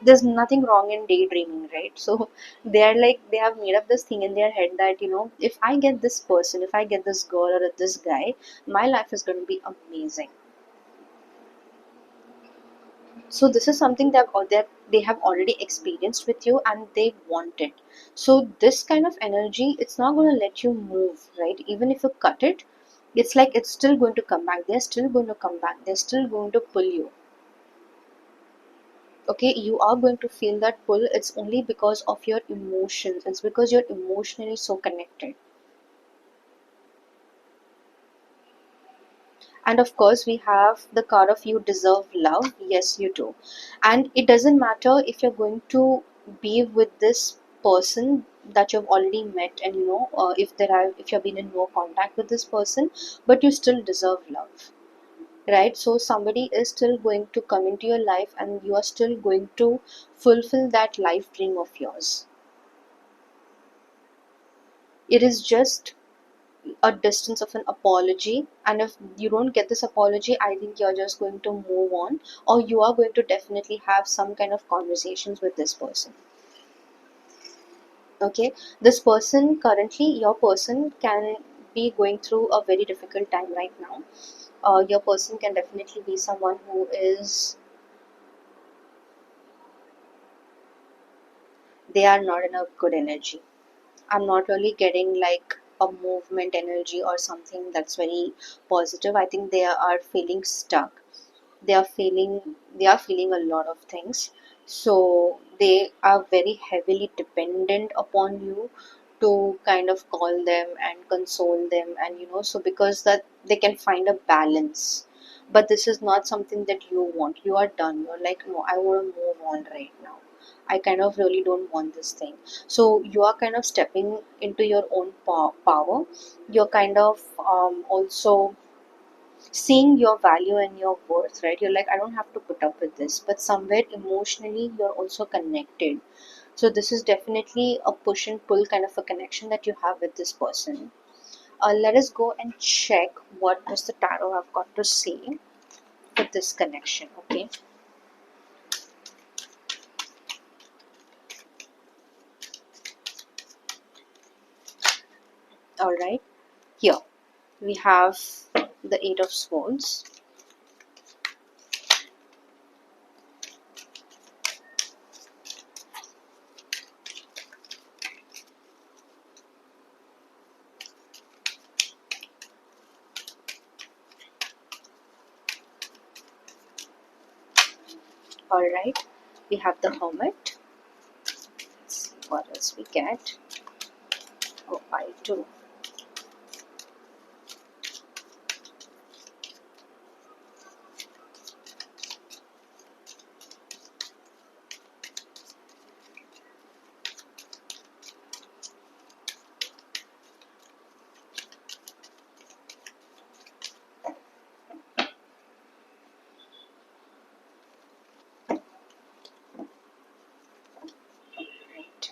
there's nothing wrong in daydreaming, right? So they're like, they have made up this thing in their head that, you know, if I get this person, if I get this girl or this guy, my life is going to be amazing. So this is something that they have already experienced with you, and they want it. So this kind of energy, it's not going to let you move, right? Even if you cut it, it's like it's still going to come back. They're still going to come back. They're still going to pull you. Okay, you are going to feel that pull. It's only because of your emotions. It's because you're emotionally so connected. And of course, we have the card of you deserve love. Yes, you do. And it doesn't matter if you're going to be with this person that you've already met, and you know, if you've been in no contact with this person, but you still deserve love, right? So somebody is still going to come into your life, and you are still going to fulfill that life dream of yours. It is just a distance of an apology, and if you don't get this apology, I think you're just going to move on, or you are going to definitely have some kind of conversations with this person. Okay, this person currently, your person can be going through a very difficult time right now. Your person can definitely be someone who is, they are not in a good energy. I'm not really getting like a movement energy or something that's very positive. I think they are feeling stuck. They are feeling a lot of things. So they are very heavily dependent upon you to kind of call them and console them, and so because that they can find a balance. But this is not something that you want. You are done. You're like, no, I want to move on right now. I kind of really don't want this thing. So you are kind of stepping into your own power. You're kind of also seeing your value and your worth, right? You're like, I don't have to put up with this, but somewhere emotionally you're also connected. So this is definitely a push and pull kind of a connection that you have with this person. Let us go and check what does the tarot have got to say for this connection. Okay, all right, here we have the Eight of Swords. All right, we have the Hermit. Let's see what else we get. Oh, I do. Right.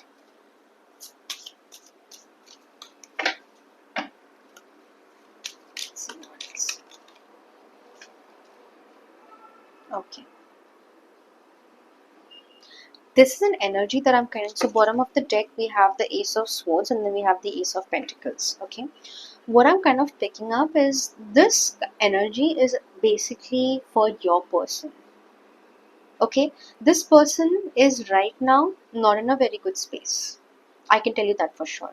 Let's see what else. Okay. This is an energy that I'm kind of, so bottom of the deck we have the Ace of Swords and then we have the Ace of Pentacles. Okay, what I'm kind of picking up is this energy is basically for your person. Okay, this person is right now not in a very good space. I can tell you that for sure.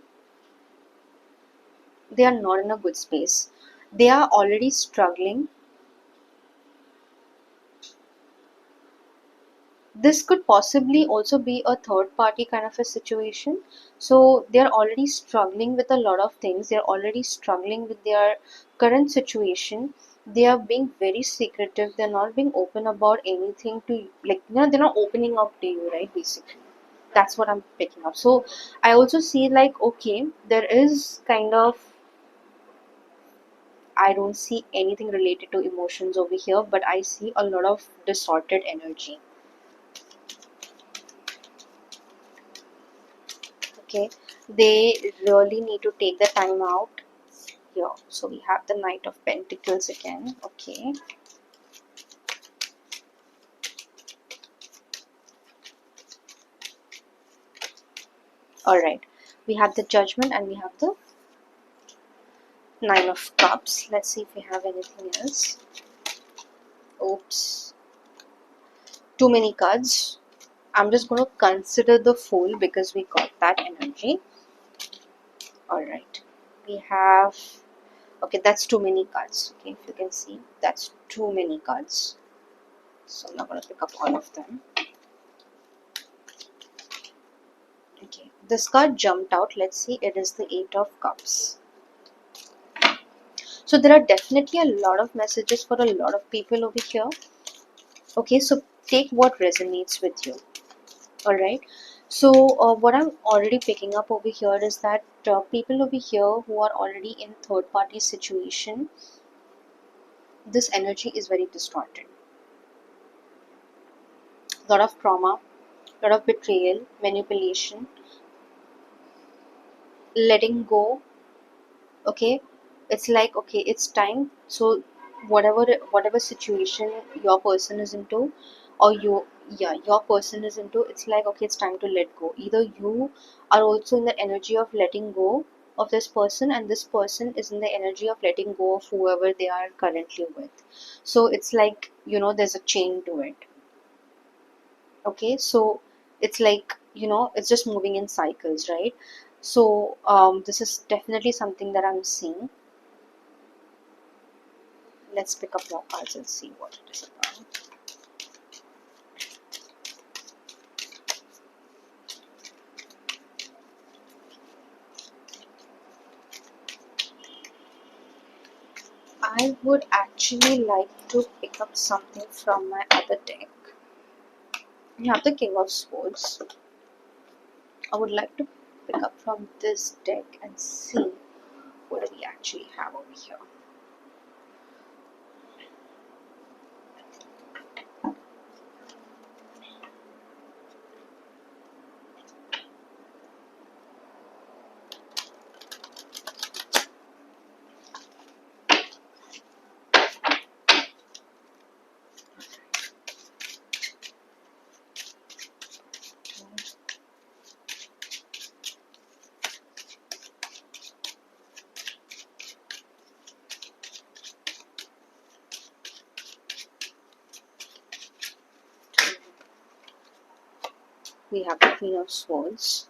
They are not in a good space. They are already struggling. This could possibly also be a third party kind of a situation. So they're already struggling with a lot of things. They're already struggling with their current situation. They are being very secretive. They're not being open about anything to, like, they're not opening up to you, right? Basically, that's what I'm picking up. So I also see like, okay, there is kind of, I don't see anything related to emotions over here, but I see a lot of distorted energy. Okay, they really need to take the time out here. So we have the Knight of Pentacles again. Okay, all right, we have the Judgment and we have the Nine of Cups. Let's see if we have anything else. Oops, too many cards. I'm just going to consider the Fool because we got that energy. All right, we have, okay, that's too many cards. Okay, if you can see, that's too many cards. So I'm not going to pick up all of them. Okay, this card jumped out. Let's see, it is the Eight of Cups. So there are definitely a lot of messages for a lot of people over here. Okay, so take what resonates with you. All right. So what I'm already picking up over here is that people over here who are already in third party situation, this energy is very distorted. A lot of trauma, a lot of betrayal, manipulation, letting go. Okay, it's like, okay, it's time. So whatever situation your person is into, or your person is into, it's like, okay, it's time to let go. Either you are also in the energy of letting go of this person, and this person is in the energy of letting go of whoever they are currently with. So it's like, there's a chain to it. Okay, so it's like, it's just moving in cycles, right? So this is definitely something that I'm seeing. Let's pick up more cards and see what it is about. I would actually like to pick up something from my other deck. We have the King of Swords. I would like to pick up from this deck and see what do we actually have over here. We have the Queen of Swords.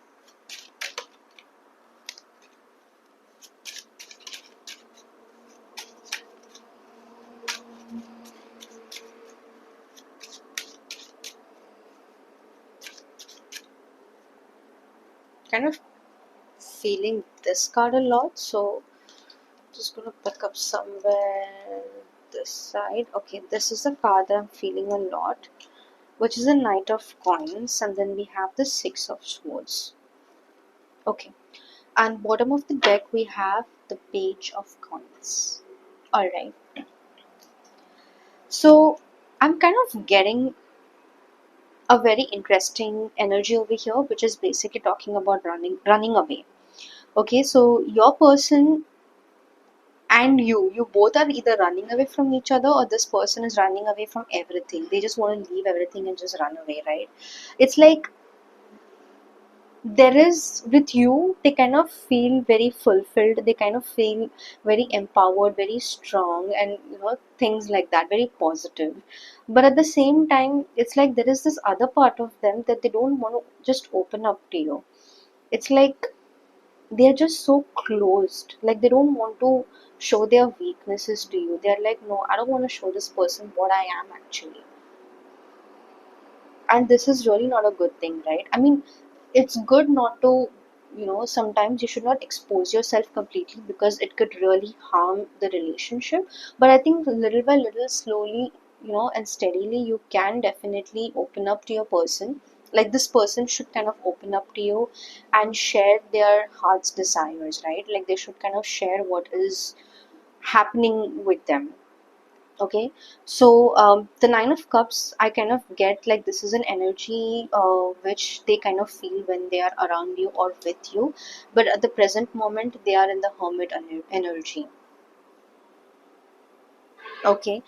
Kind of feeling this card a lot, so just gonna pick up somewhere this side. Okay, this is the card that I'm feeling a lot, which is a Knight of Coins, and then we have the Six of Swords. Okay, and bottom of the deck we have the Page of Coins. Alright, so I'm kind of getting a very interesting energy over here, which is basically talking about running away. Okay, so your person and you both are either running away from each other, or this person is running away from everything. They just want to leave everything and just run away, right? It's like there is, with you, they kind of feel very fulfilled, they kind of feel very empowered, very strong, and things like that, very positive. But at the same time, it's like there is this other part of them that they don't want to just open up to you. It's like they're just so closed, like they don't want to show their weaknesses to you. They're like, no, I don't want to show this person what I am actually. And this is really not a good thing, right? I mean, it's good not to, sometimes you should not expose yourself completely, because it could really harm the relationship. But I think little by little, slowly, and steadily, you can definitely open up to your person. Like, this person should kind of open up to you and share their heart's desires, right? Like, they should kind of share what is happening with them. Okay, so the Nine of Cups, I kind of get like this is an energy which they kind of feel when they are around you or with you, but at the present moment they are in the Hermit energy. Okay,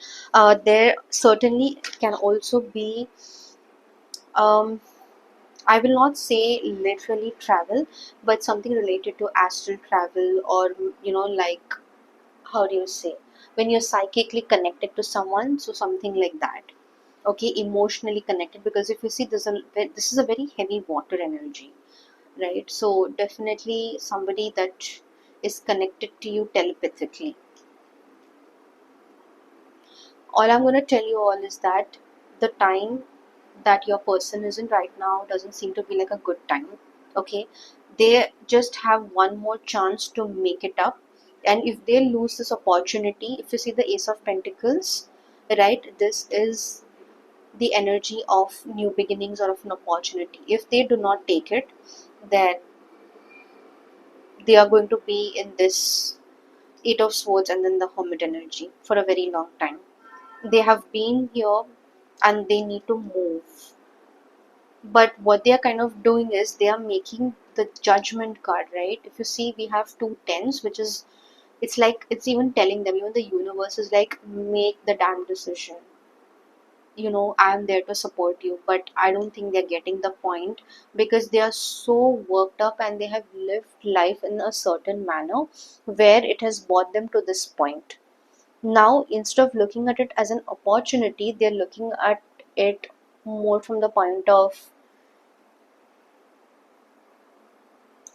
there certainly can also be, um, I will not say literally travel, but something related to astral travel, or like, how do you say, when you're psychically connected to someone, so something like that. Okay, emotionally connected, because if you see, this is a very heavy water energy, right? So definitely somebody that is connected to you telepathically. All I'm going to tell you all is that the time that your person is in right now doesn't seem to be like a good time. Okay, they just have one more chance to make it up, and if they lose this opportunity, if you see the Ace of Pentacles, right, this is the energy of new beginnings or of an opportunity. If they do not take it, then they are going to be in this Eight of Swords and then the Hermit energy for a very long time. They have been here and they need to move. But what they are kind of doing is they are making the Judgment card, right? If you see, we have two tens, which is It's like it's even telling them, even the universe is like, make the damn decision. I'm there to support you. But I don't think they're getting the point, because they are so worked up and they have lived life in a certain manner where it has brought them to this point. Now, instead of looking at it as an opportunity, they're looking at it more from the point of,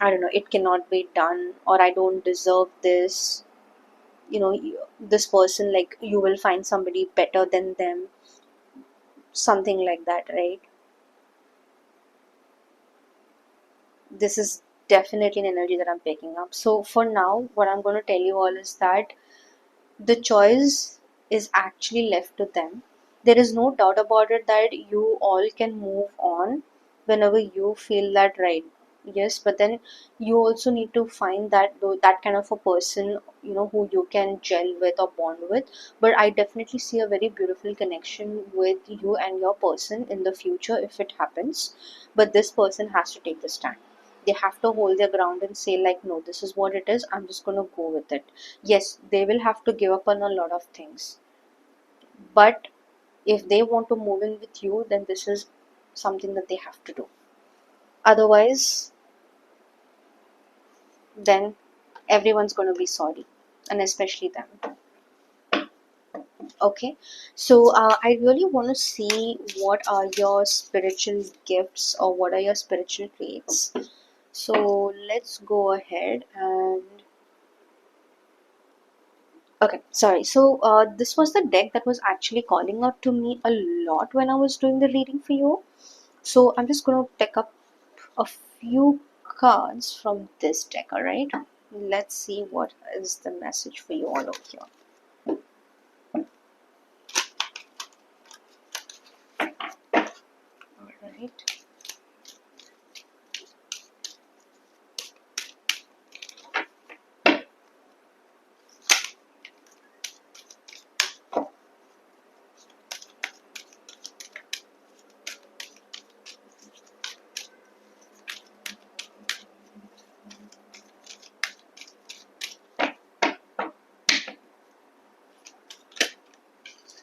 I don't know, it cannot be done, or I don't deserve this. This person, like, you will find somebody better than them, something like that, right? This is definitely an energy that I'm picking up. So for now, what I'm going to tell you all is that the choice is actually left to them. There is no doubt about it that you all can move on whenever you feel that, right? Yes, but then you also need to find that kind of a person, who you can gel with or bond with. But I definitely see a very beautiful connection with you and your person in the future if it happens. But this person has to take the stand. They have to hold their ground and say, like, no, this is what it is, I'm just going to go with it. Yes, they will have to give up on a lot of things, but if they want to move in with you, then this is something that they have to do. Otherwise, then everyone's going to be sorry, and especially them. Okay, so I really want to see what are your spiritual gifts, or what are your spiritual traits. So let's go ahead and okay, sorry. So this was the deck that was actually calling out to me a lot when I was doing the reading for you. So I'm just going to pick up a few cards from this deck, alright? Let's see what is the message for you all over here. Alright.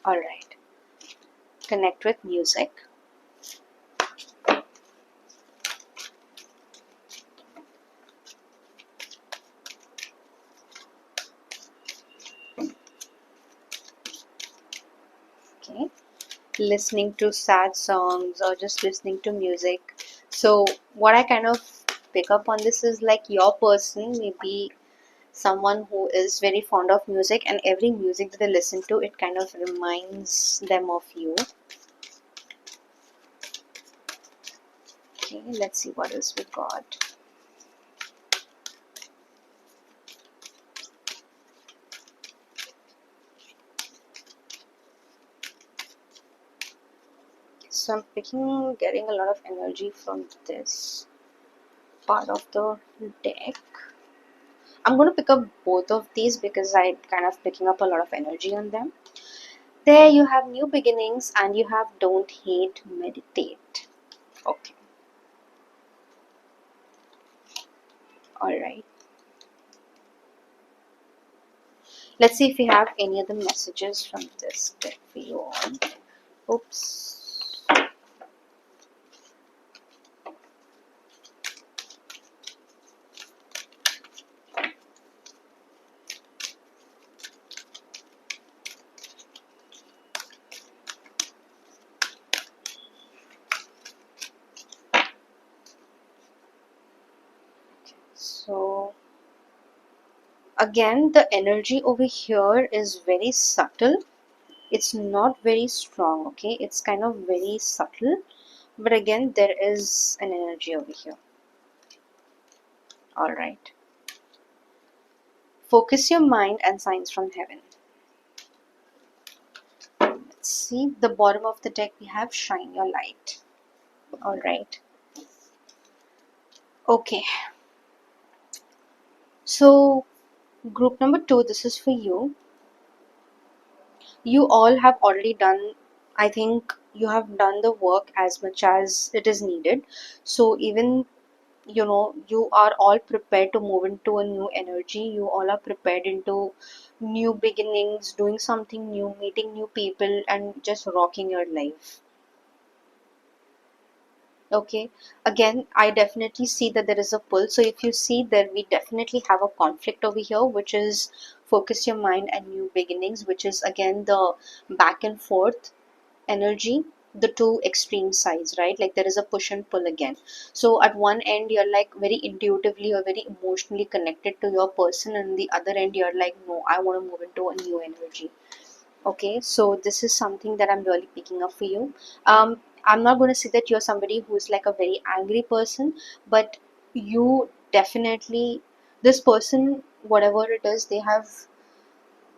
Alright. Connect with music. Okay. Listening to sad songs or just listening to music. So what I kind of pick up on this is, like, your person may be someone who is very fond of music, and every music that they listen to, it kind of reminds them of you. Okay, let's see what else we got. So I'm getting a lot of energy from this part of the deck. I'm going to pick up both of these because I'm kind of picking up a lot of energy on them. There you have new beginnings, and you have don't hate, meditate. Okay. Alright. Let's see if we have any other messages from this deck for you all. Oops. So again, the energy over here is very subtle. It's not very strong, okay? It's kind of very subtle, but again, there is an energy over here. Alright. Focus your mind and signs from heaven. Let's see, the bottom of the deck we have shine your light. Alright. Okay. So group number 2, this is for you. You all have already done, I think you have done the work as much as it is needed. So even you are all prepared to move into a new energy. You all are prepared into new beginnings, doing something new, meeting new people, and just rocking your life. Okay, again, I definitely see that there is a pull. So if you see that we definitely have a conflict over here, which is focus your mind and new beginnings, which is again the back and forth energy, the two extreme sides, right? Like there is a push and pull again. So at one end you're like very intuitively or very emotionally connected to your person, and the other end you're like, no, I want to move into a new energy. Okay, so this is something that I'm really picking up for you. I'm not going to say that you're somebody who's like a very angry person, but you definitely, this person, whatever it is, they have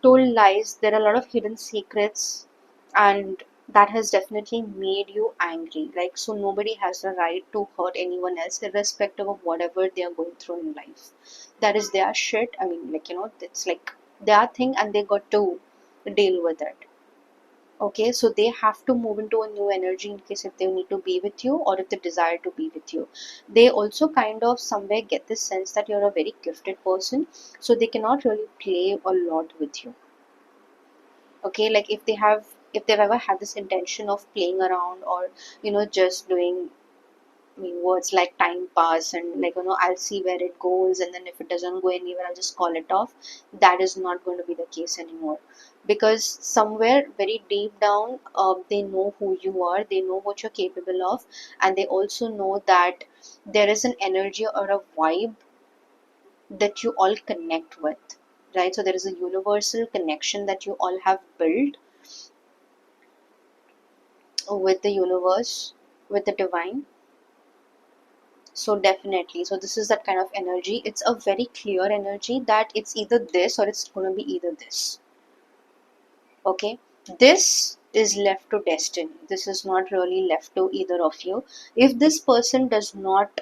told lies. There are a lot of hidden secrets, and that has definitely made you angry. Like, so nobody has the right to hurt anyone else, irrespective of whatever they are going through in life. That is their shit. I mean, like, it's like their thing, and they got to deal with it. Okay, so they have to move into a new energy in case if they need to be with you or if they desire to be with you. They also kind of somewhere get this sense that you're a very gifted person, so they cannot really play a lot with you. Okay, like if they've ever had this intention of playing around or just doing, I mean, words like time pass and like I'll see where it goes, and then if it doesn't go anywhere I'll just call it off. That is not going to be the case anymore, because somewhere very deep down, they know who you are, they know what you're capable of, and they also know that there is an energy or a vibe that you all connect with, right? So there is a universal connection that you all have built with the universe, with the divine. So definitely, so this is that kind of energy. It's a very clear energy that it's either this or it's going to be either this. Okay, this is left to destiny. This is not really left to either of you. If this person does not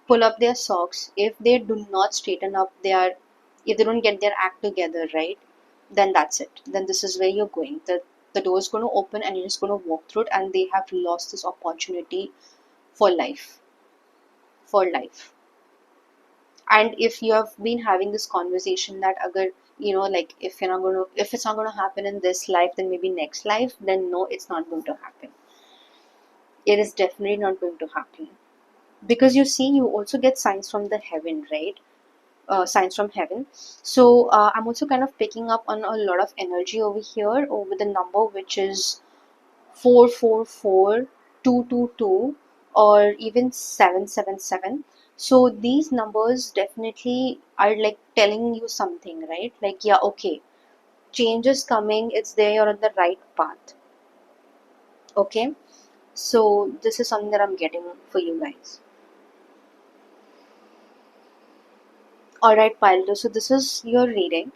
pull up their socks, if they do not straighten up their, if they don't get their act together, right, then that's it. Then this is where you're going. The door is going to open and you're just going to walk through it, and they have lost this opportunity for life. For life. And if you have been having this conversation that agar, like if it's not going to happen in this life, then maybe next life, then no, it's not going to happen. It is definitely not going to happen, because you see, you also get signs from the heaven, right? Signs from heaven. So I'm also kind of picking up on a lot of energy over here over the number, which is 444, 222, or even 777. So these numbers definitely are like telling you something, right? Like, yeah, okay, change is coming, it's there, you're on the right path. Okay, so this is something that I'm getting for you guys. Alright, Pildo, so this is your reading.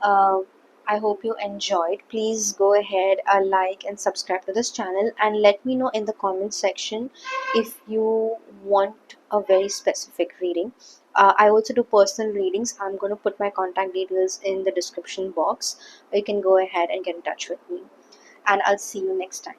Uh, I hope you enjoyed. Please go ahead, like and subscribe to this channel, and let me know in the comment section if you want a very specific reading. I also do personal readings. I'm going to put my contact details in the description box. You can go ahead and get in touch with me, and I'll see you next time.